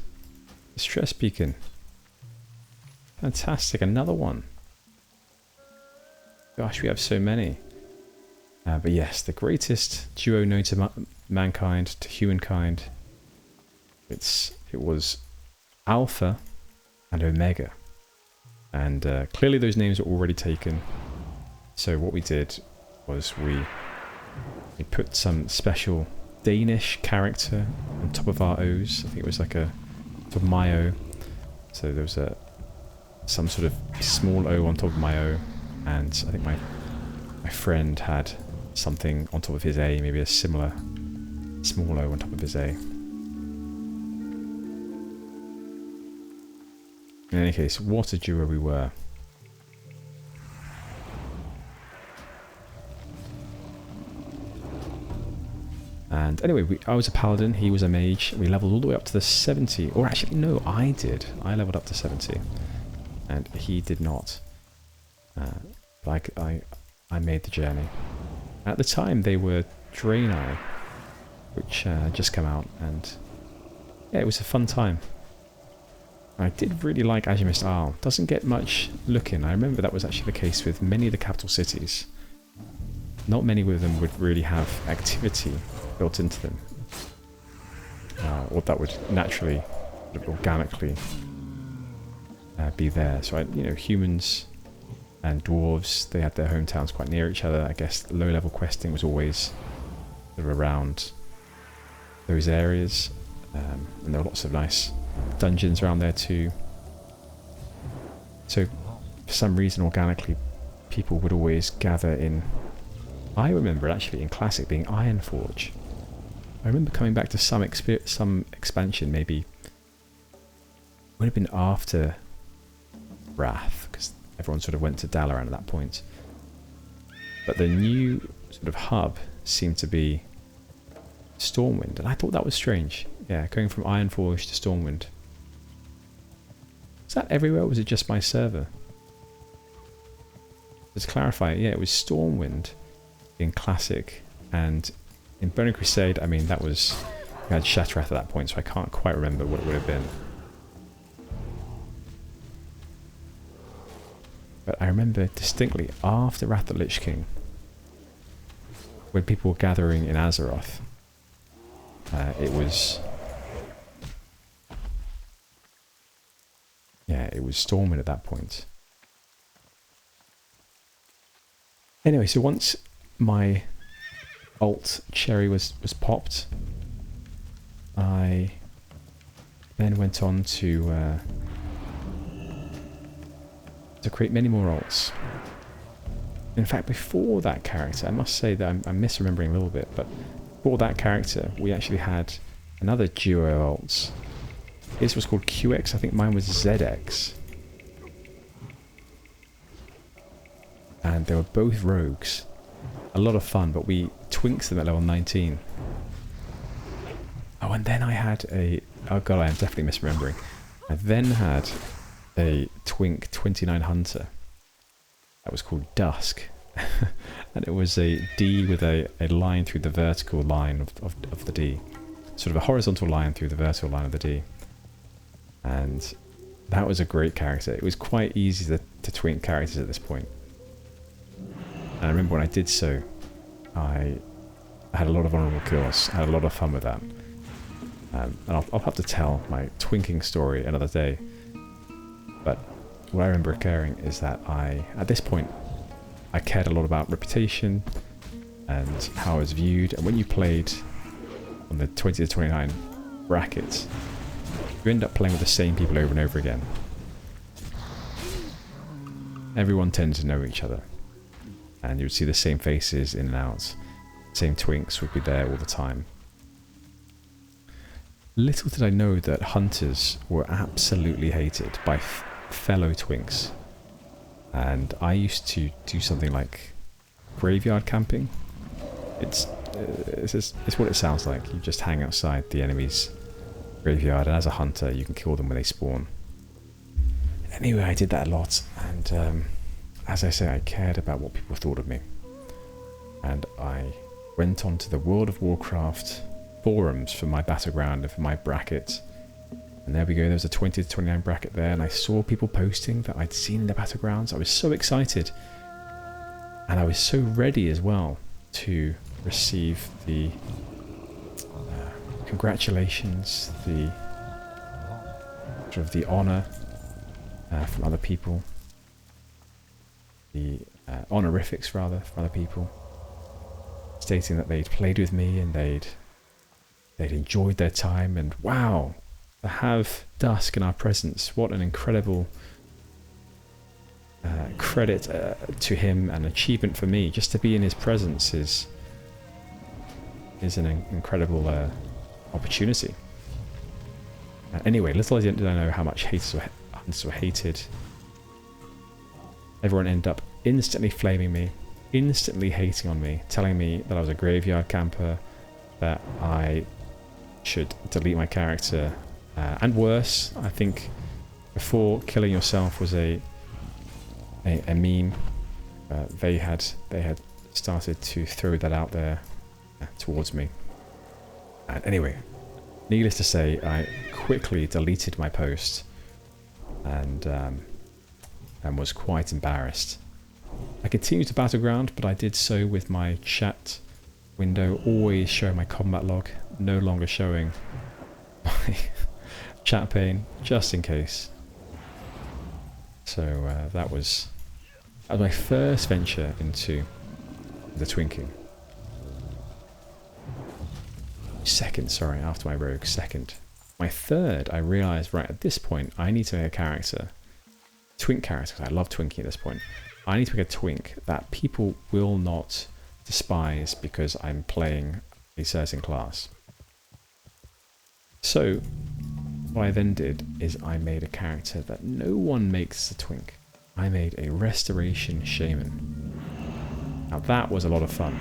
distress beacon. Fantastic. Another one. Gosh, we have so many. But yes, the greatest duo known to mankind, to humankind. It was Alpha and Omega. And clearly those names are already taken. So what we did was we put some special Danish character on top of our O's. I think it was like a sort of my O. So there was some sort of small O on top of my O. And I think my friend had something on top of his A, maybe a similar small O on top of his A. In any case, what a duo we were. And anyway, I was a paladin, he was a mage. We leveled all the way up to the 70. Or actually, no, I did. I leveled up to 70. And he did not. Like, I made the journey. At the time, they were Draenei, which had just come out. And yeah, it was a fun time. I did really like Azimist Isle. Doesn't get much looking. I remember that was actually the case with many of the capital cities. Not many of them would really have activity built into them. Or that would naturally, organically be there. So, humans and dwarves, they had their hometowns quite near each other. I guess low-level questing was always sort of around those areas. And there were lots of nice dungeons around there too. So, for some reason, organically, people would always gather in... I remember actually in Classic being Ironforge. I remember coming back to some expansion, maybe would have been after Wrath, because everyone sort of went to Dalaran at that point. But the new sort of hub seemed to be Stormwind, and I thought that was strange. Yeah, going from Ironforge to Stormwind. Is that everywhere, or was it just my server? Let's clarify, yeah, it was Stormwind in Classic, and in Burning Crusade, I mean, that was... We had Shattrath at that point, so I can't quite remember what it would have been. But I remember distinctly, after Wrath of the Lich King, when people were gathering in Azeroth, it was... Yeah, it was Stormwind at that point. Anyway, so once my alt cherry was popped, I then went on to create many more alts. In fact, before that character, I must say that I'm misremembering a little bit, but before that character, we actually had another duo of alts. His was called QX, I think mine was ZX. And they were both rogues. A lot of fun, but we twinked them at level 19. Oh, and then I had a... Oh god, I am definitely misremembering. I then had a twink 29 hunter. That was called Dusk. And it was a D with a line through the vertical line of the D. Sort of a horizontal line through the vertical line of the D. And that was a great character. It was quite easy to twink characters at this point. And I remember when I did so, I had a lot of honourable kills. I had a lot of fun with that. And I'll have to tell my twinking story another day. But what I remember occurring is that at this point, I cared a lot about reputation and how I was viewed. And when you played on the 20 to 29 brackets, you end up playing with the same people over and over again. Everyone tends to know each other. And you would see the same faces in and out. Same twinks would be there all the time. Little did I know that hunters were absolutely hated by fellow twinks. And I used to do something like graveyard camping. It's what it sounds like. You just hang outside the enemy's graveyard, and as a hunter you can kill them when they spawn. Anyway, I did that a lot, and as I say, I cared about what people thought of me. And I went onto the World of Warcraft forums for my battleground and for my bracket. And there we go, there was a 20 to 29 bracket there, and I saw people posting that I'd seen the battlegrounds. I was so excited. And I was so ready as well to receive the congratulations, the sort of the honour from other people. The honorifics rather from other people, stating that they'd played with me and they'd enjoyed their time, and wow, to have Dusk in our presence, what an incredible credit to him, and achievement for me. Just to be in his presence is an incredible opportunity. Anyway, little did I know how much haters were and so hated. Everyone ended up instantly flaming me, instantly hating on me, telling me that I was a graveyard camper, that I should delete my character, and worse. I think before killing yourself was a meme. They had started to throw that out there towards me. And anyway, needless to say, I quickly deleted my post and was quite embarrassed. I continued to Battleground, but I did so with my chat window always showing my combat log, no longer showing my chat pane, just in case. So that was my first venture into the twinking. Second, sorry, after my rogue, second. My third, I realised, right, at this point, I need to make a character. Twink character, because I love twinking at this point. I need to make a twink that people will not despise because I'm playing a certain class. So, what I then did is I made a character that no one makes a twink. I made a Restoration Shaman. Now that was a lot of fun.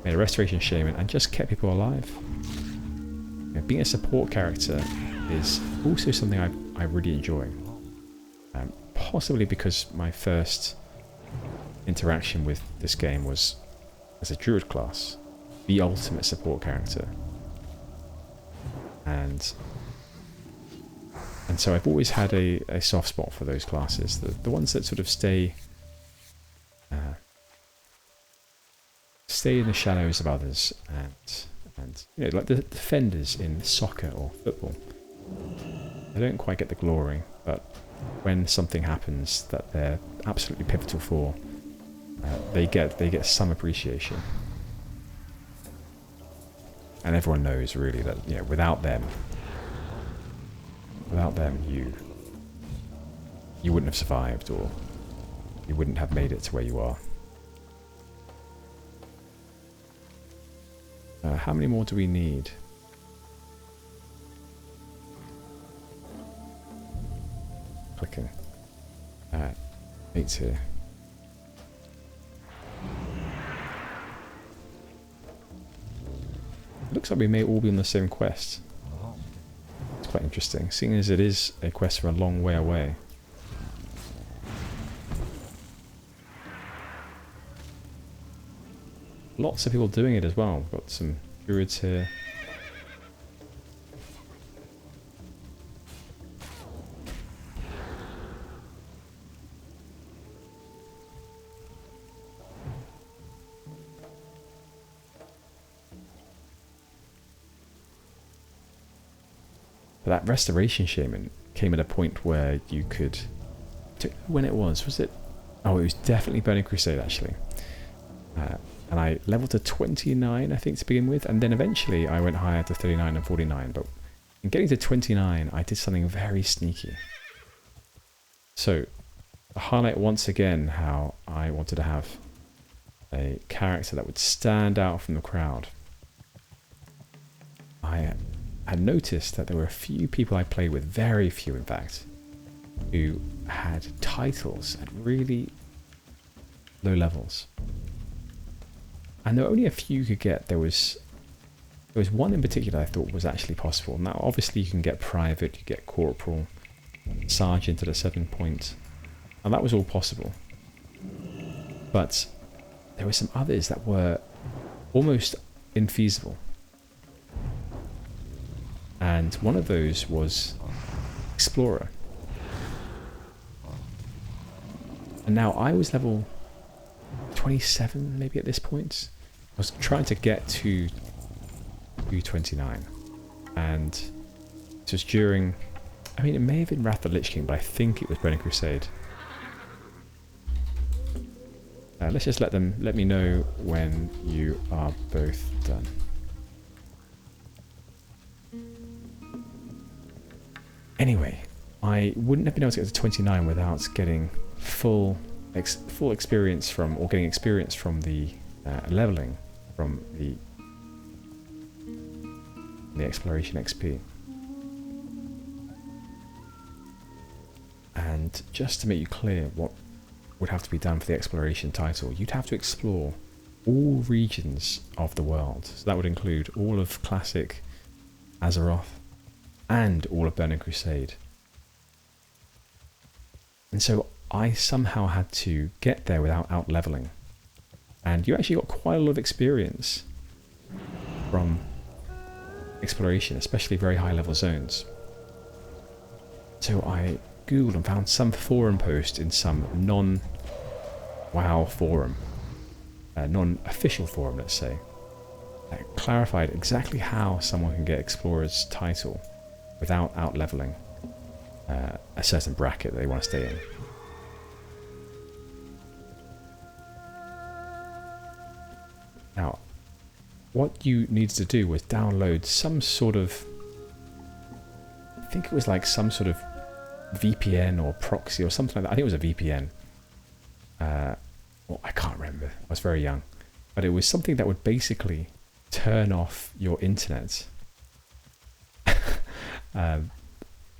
Made a Restoration Shaman and just kept people alive. You know, being a support character is also something I really enjoy. Possibly because my first interaction with this game was as a druid class, the ultimate support character. And so I've always had a soft spot for those classes, the ones that sort of stay in the shadows of others, and you know, like the defenders in soccer or football. They don't quite get the glory, but when something happens that they're absolutely pivotal for, they get some appreciation. And everyone knows really that, you know, without them you wouldn't have survived, or you wouldn't have made it to where you are. How many more do we need? Clicking. 8 here. It looks like we may all be on the same quest. It's quite interesting, seeing as it is a quest from a long way away. Lots of people doing it as well. We've got some druids here. But that Restoration Shaman came at a point where you could... When it was it? Oh, it was definitely Burning Crusade, actually. And I leveled to 29, I think, to begin with. And then eventually I went higher to 39 and 49. But in getting to 29, I did something very sneaky. So, to highlight once again how I wanted to have a character that would stand out from the crowd. I had noticed that there were a few people I played with, very few in fact, who had titles at really low levels. And there were only a few you could get. There was one in particular I thought was actually possible. Now obviously you can get private, you get corporal, sergeant at a certain point, and that was all possible. But there were some others that were almost infeasible. And one of those was Explorer. And now I was level 27 maybe at this point. I was trying to get to 29. And it was during... I mean, it may have been Wrath of the Lich King, but I think it was Burning Crusade. Let's just let me know when you are both done. Anyway, I wouldn't have been able to get to 29 without getting full experience from, or getting experience from the leveling from the exploration XP. And just to make you clear what would have to be done for the exploration title, you'd have to explore all regions of the world. So that would include all of classic Azeroth and all of Burning Crusade. And so I somehow had to get there without out leveling. And you actually got quite a lot of experience from exploration, especially very high level zones. So I googled and found some forum post in some non-WoW forum, non-official forum, let's say, that clarified exactly how someone can get Explorer's title without out-leveling a certain bracket that they want to stay in. Now, what you needed to do was download some sort of, I think it was like some sort of VPN or proxy or something like that. I think it was a VPN. Well, I can't remember. I was very young. But it was something that would basically turn off your internet.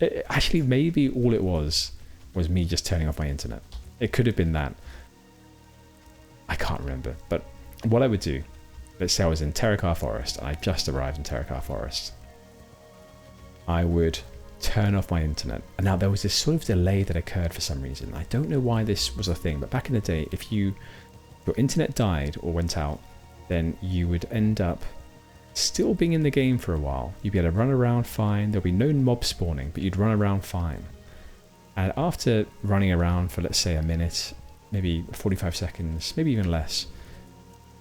Actually, maybe all it was me just turning off my internet. It could have been that. I can't remember. But what I would do, let's say I was in Terakar Forest and I just arrived in Terakar Forest. I would turn off my internet. And now there was this sort of delay that occurred for some reason. I don't know why this was a thing, but back in the day, if your internet died or went out, then you would end up still being in the game for a while. You'd be able to run around fine. There'll be no mob spawning, but you'd run around fine. And after running around for, let's say, a minute, maybe 45 seconds, maybe even less,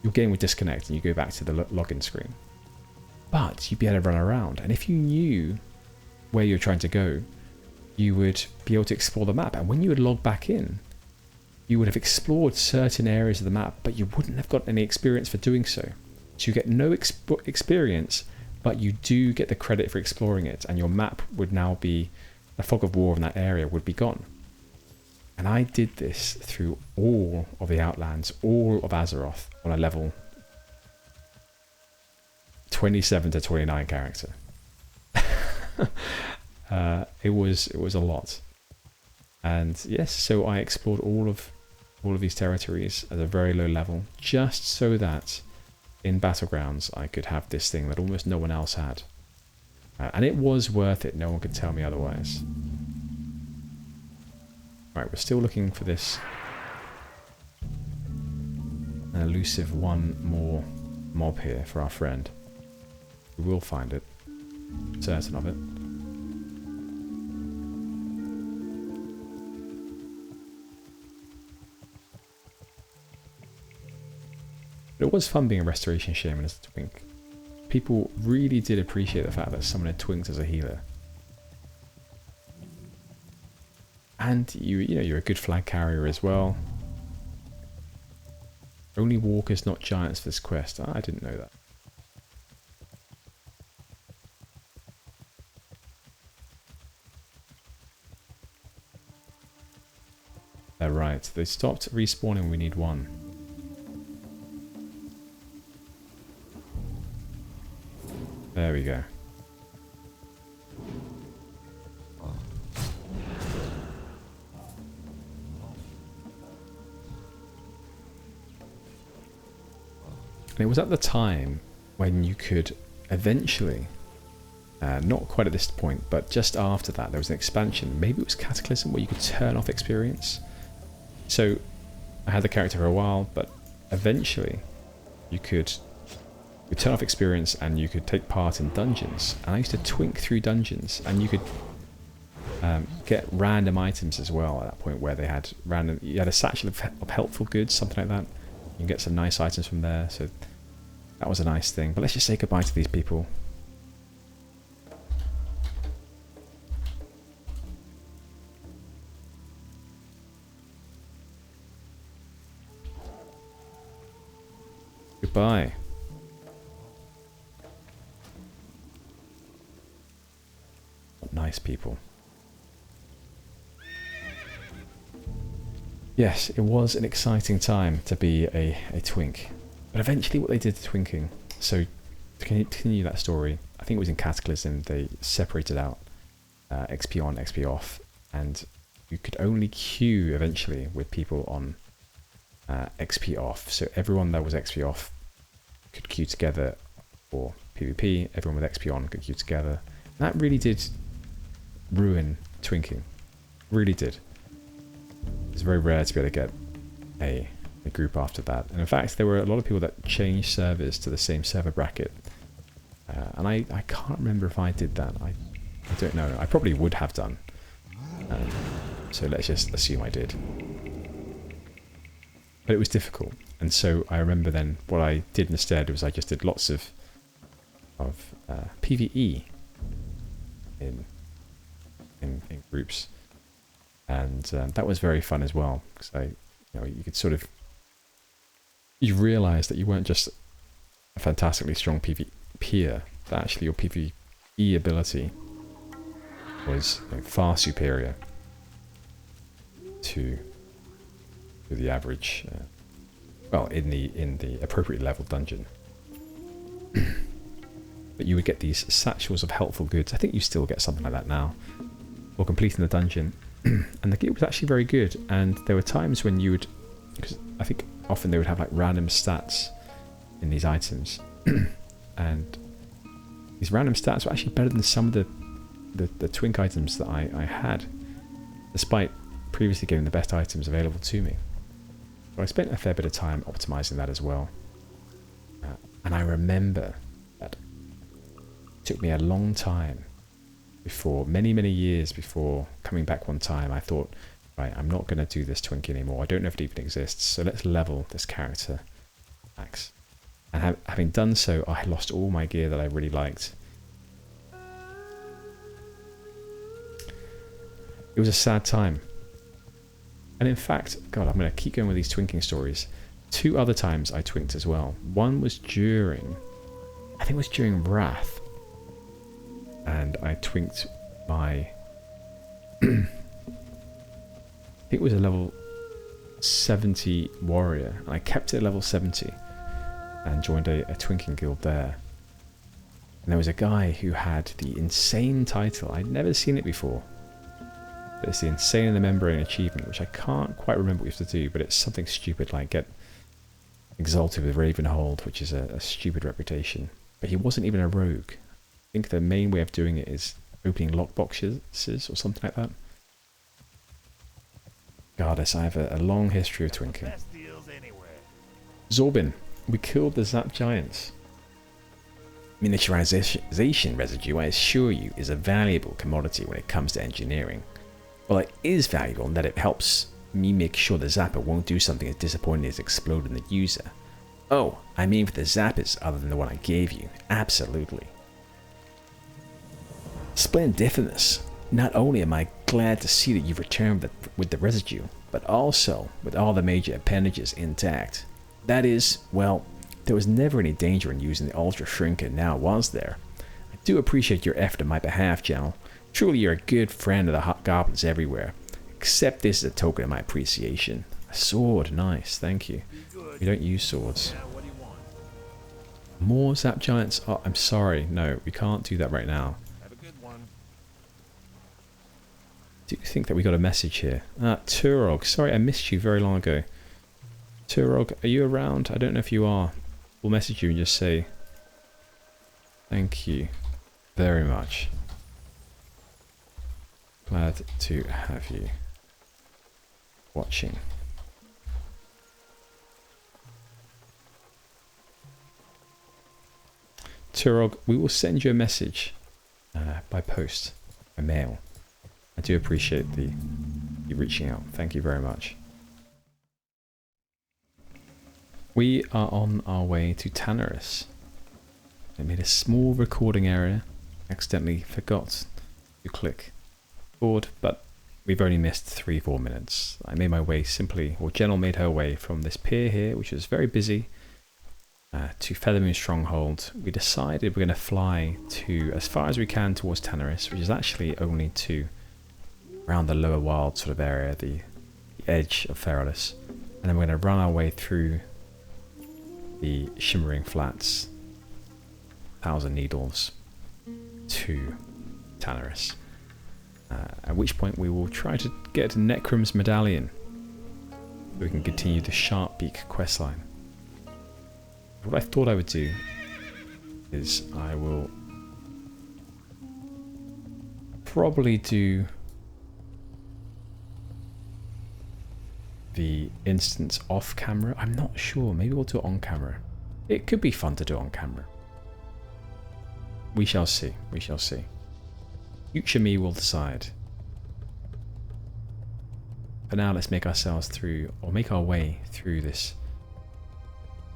your game would disconnect and you go back to the login screen. But you'd be able to run around. And if you knew where you're trying to go, you would be able to explore the map. And when you would log back in, you would have explored certain areas of the map, but you wouldn't have got any experience for doing so. So you get no experience, but you do get the credit for exploring it, and your map would now be, the fog of war in that area would be gone. And I did this through all of the Outlands, all of Azeroth, on a level 27 to 29 character. It was a lot. And yes, so I explored all of these territories at a very low level, just so that in Battlegrounds I could have this thing that almost no one else had. And it was worth it, no one could tell me otherwise. Right, we're still looking for this an elusive one more mob here for our friend. We will find it, certain of it. But it was fun being a restoration shaman as a twink. People really did appreciate the fact that someone had twinked as a healer. And you know, you're a good flag carrier as well. Only walkers, not giants for this quest. I didn't know that. Right, they stopped respawning, we need one. There we go. And it was at the time when you could eventually, not quite at this point, but just after that, there was an expansion. Maybe it was Cataclysm, where you could turn off experience. So I had the character for a while, but eventually you could turn off experience and you could take part in dungeons. And I used to twink through dungeons, and you could get random items as well at that point, where they had random. You had a satchel of helpful goods, something like that. You can get some nice items from there, so that was a nice thing. But let's just say goodbye to these people. Goodbye. Nice people. Yes, it was an exciting time to be a twink. But eventually what they did to twinking, so to continue that story, I think it was in Cataclysm, they separated out XP on, XP off, and you could only queue eventually with people on XP off. So everyone that was XP off could queue together for PvP. Everyone with XP on could queue together. And that really did ruin twinking. Really did. It's very rare to be able to get a group after that. And in fact, there were a lot of people that changed servers to the same server bracket. And I can't remember if I did that. I don't know. I probably would have done. So let's just assume I did. But it was difficult. And so I remember then what I did instead was I just did lots of PvE in groups. And that was very fun as well. Because you could sort of... You realised that you weren't just a fantastically strong PvPer, but actually your PvE ability was far superior to the average, well, in the appropriate level dungeon. But you would get these satchels of helpful goods. I think you still get something like that now, for completing the dungeon. And the gear was actually very good. And there were times when you would, because I think often they would have like random stats in these items, and these random stats were actually better than some of the twink items that I had, despite previously getting the best items available to me. So I spent a fair bit of time optimizing that as well. And I remember that it took me a long time before, many years before coming back one time, I thought, right, I'm not going to do this twink anymore. I don't know if it even exists, so let's level this character max. And having done so, I lost all my gear that I really liked. It was a sad time. And in fact, God, I'm going to keep going with these twinking stories. 2 other times I twinked as well. One was during, I think it was during Wrath. And I twinked my, I think it was a level 70 warrior. And I kept it at level 70 and joined a twinking guild there. And there was a guy who had the insane title. I'd never seen it before. But it's the Insane in the Membrane achievement, which I can't quite remember what you have to do, but it's something stupid like get exalted with Ravenhold, which is a stupid reputation. But he wasn't even a rogue. I think the main way of doing it is opening lockboxes or something like that. Goddess, I have a long history of twinking. Zorbin, we killed the Zap Giants. Miniaturization residue, I assure you, is a valuable commodity when it comes to engineering. Well, it is valuable in that it helps me make sure the zapper won't do something as disappointing as exploding the user. Oh, I mean for the zappers other than the one I gave you. Absolutely. Splendidness. Not only am I glad to see that you've returned with the residue, but also with all the major appendages intact. That is, well, there was never any danger in using the Ultra Shrinker now, was there? I do appreciate your effort on my behalf, Gennal. Truly, you're a good friend of the hot goblins everywhere. Accept this as a token of my appreciation. A sword, nice, thank you. We don't use swords. More Zap Giants? Oh, I'm sorry, no, we can't do that right now. Have a good one. Do you think that we got a message here? Turog, sorry I missed you very long ago. Turog, are you around? I don't know if you are. We'll message you and just say thank you very much. Glad to have you watching. Turog, we will send you a message by post, by mail. I do appreciate you reaching out. Thank you very much. We are on our way to Tanarus. I made a small recording area. Accidentally forgot to click board, but we've only missed 3-4 minutes. I made my way simply, or Gennal made her way from this pier here, which was very busy, to Feathermoon Stronghold. We decided we're going to fly to as far as we can towards Tanarus, which is actually only to around the lower wild sort of area, the edge of Feralas, and then we're going to run our way through the Shimmering Flats, 1,000 Needles, to Tanarus. At which point we will try to get to Necrum's medallion so we can continue the Sharpbeak questline. What I thought I would do is I will probably do the instance off camera. I'm not sure. Maybe we'll do it on camera. It could be fun to do on camera. We shall see. We shall see. Future me will decide. For now, let's make ourselves through, or make our way through this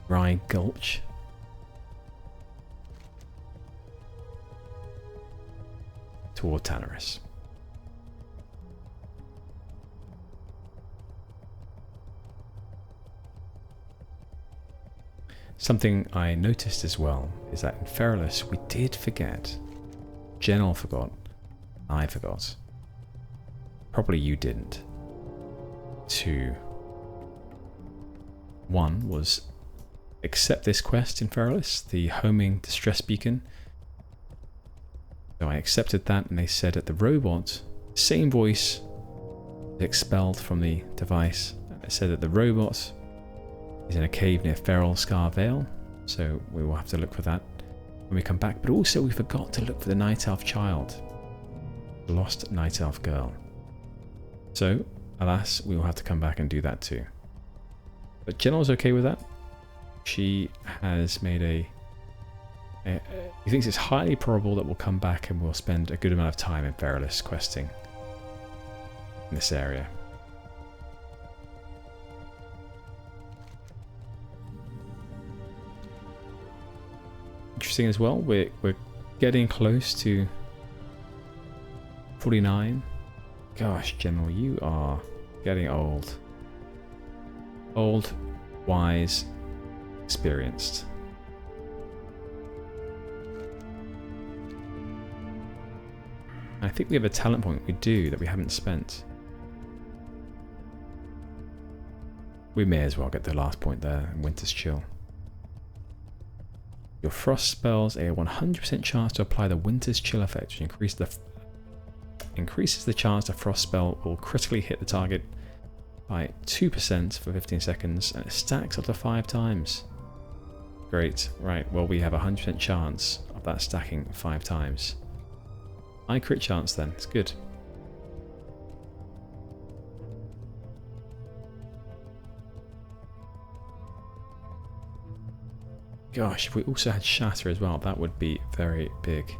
dry gulch. Toward Tanarus. Something I noticed as well is that in Feralas we did forget. Gennal forgot. I forgot. Probably you didn't. 2. 1 was accept this quest in Feralas, the homing distress beacon. So I accepted that and they said that the robot, same voice, expelled from the device. It said that the robot is in a cave near Feral Scar Vale, so we will have to look for that when we come back. But also we forgot to look for the Night Elf child, the lost Night Elf girl. So, alas, we will have to come back and do that too. But Gennal's okay with that. She has made he thinks it's highly probable that we'll come back and we'll spend a good amount of time in Feralas questing in this area. Interesting as well, we're getting close to 49. Gosh, Gennal, you are getting old. Old, wise, experienced. I think we have a talent point we do that we haven't spent. We may as well get the last point there in Winter's Chill. Your frost spells a 100% chance to apply the Winter's Chill effect, which increases the chance the frost spell will critically hit the target by 2% for 15 seconds, and it stacks up to 5 times. Great, right, well we have a 100% chance of that stacking 5 times. High crit chance then, it's good. Gosh, if we also had Shatter as well, that would be very big.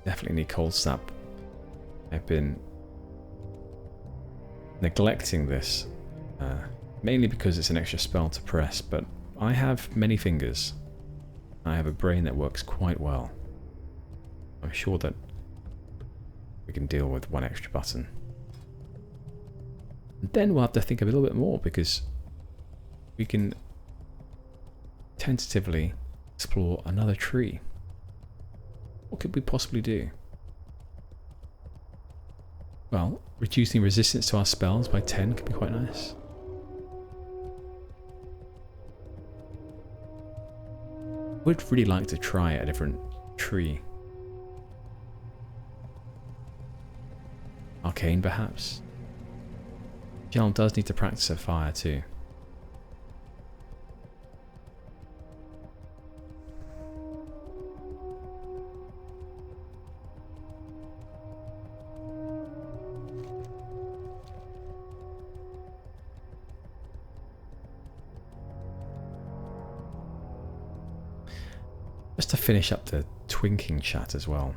Definitely need Cold Snap. I've been neglecting this, mainly because it's an extra spell to press, but I have many fingers. I have a brain that works quite well. I'm sure that we can deal with one extra button. And then we'll have to think a little bit more, because we can tentatively explore another tree. What could we possibly do? Well, reducing resistance to our spells by 10 could be quite nice. Would really like to try a different tree. Arcane, perhaps? Gennal does need to practice at fire too. Just to finish up the twinking chat as well.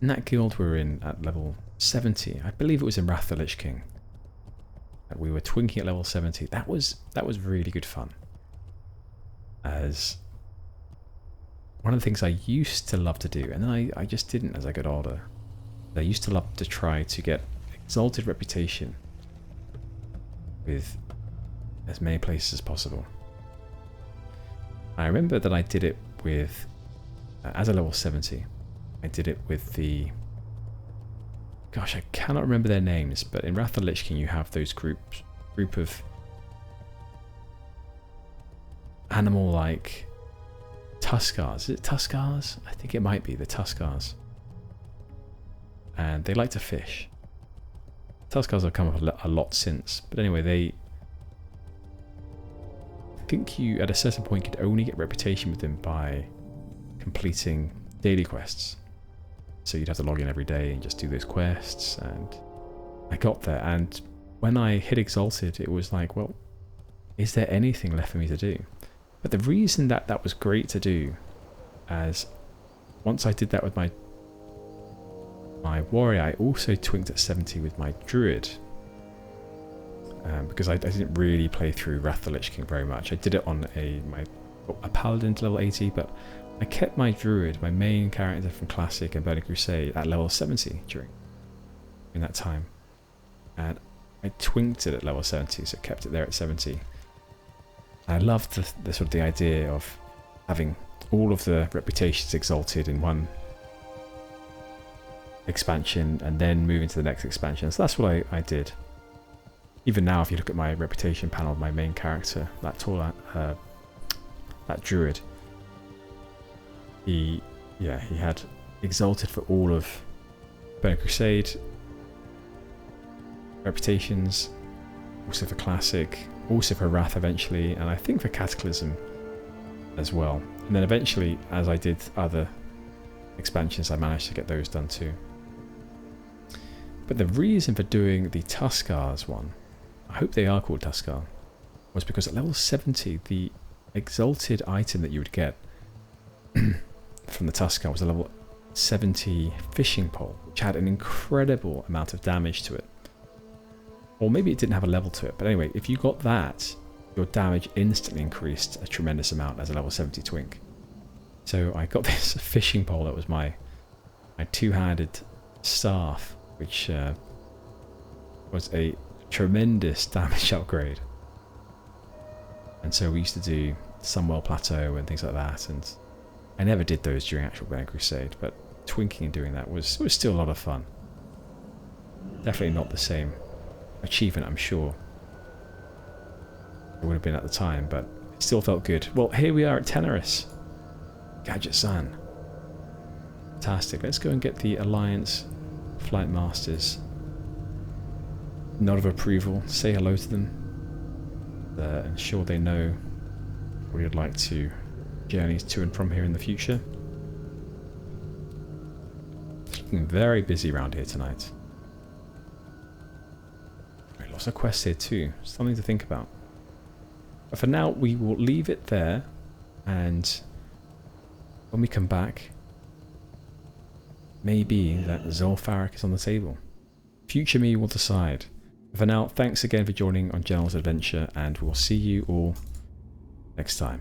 In that guild we were in at level 70, I believe it was in Wrath the Lich King. We were twinking at level 70. That was really good fun. As one of the things I used to love to do, and then I just didn't as I got older. I used to love to try to get exalted reputation with as many places as possible. I remember that I did it with, as a level 70, I did it with the, gosh, I cannot remember their names, but in Wrath of the Lich King you have those group of animal-like Tuskars. Is it Tuskars? I think it might be the Tuskars. And they like to fish. Tuskars have come up a lot since. But anyway, I think you, at a certain point, could only get reputation with them by completing daily quests. So you'd have to log in every day and just do those quests. And I got there. And when I hit Exalted, it was like, well, is there anything left for me to do? But the reason that that was great to do, as once I did that with my warrior, I also twinked at 70 with my druid. Because I didn't really play through Wrath of the Lich King very much. I did it on a paladin to level 80, but I kept my druid, my main character from Classic and Burning Crusade, at level 70 during that time. And I twinked it at level 70, so kept it there at 70. I loved the sort of the idea of having all of the reputations exalted in one expansion and then moving to the next expansion. So that's what I did. Even now, if you look at my reputation panel of my main character, that druid, he had exalted for all of Burning Crusade reputations, also for Classic, also for Wrath eventually, and I think for Cataclysm as well. And then eventually, as I did other expansions, I managed to get those done too. But the reason for doing the Tuskars one, I hope they are called Tuskar, was because at level 70, the exalted item that you would get from the Tuskar was a level 70 fishing pole, which had an incredible amount of damage to it. Or maybe it didn't have a level to it, but anyway, if you got that, your damage instantly increased a tremendous amount as a level 70 twink. So I got this fishing pole that was my two-handed staff, which was a tremendous damage upgrade. And so we used to do Sunwell Plateau and things like that, and I never did those during actual Burning Crusade, but twinking and doing that was still a lot of fun. Definitely not the same achievement, I'm sure. It would have been at the time, but it still felt good. Well, here we are at Teneris. Gadget Sun. Fantastic. Let's go and get the Alliance Flight Masters nod of approval. Say hello to them. Ensure they know we would like to journey to and from here in the future. It's looking very busy around here tonight. Lots of quests here too. Something to think about. But for now, we will leave it there, and when we come back, maybe that Zul'Farrak is on the table. Future me will decide. For now, thanks again for joining on Gennal's adventure, and we'll see you all next time.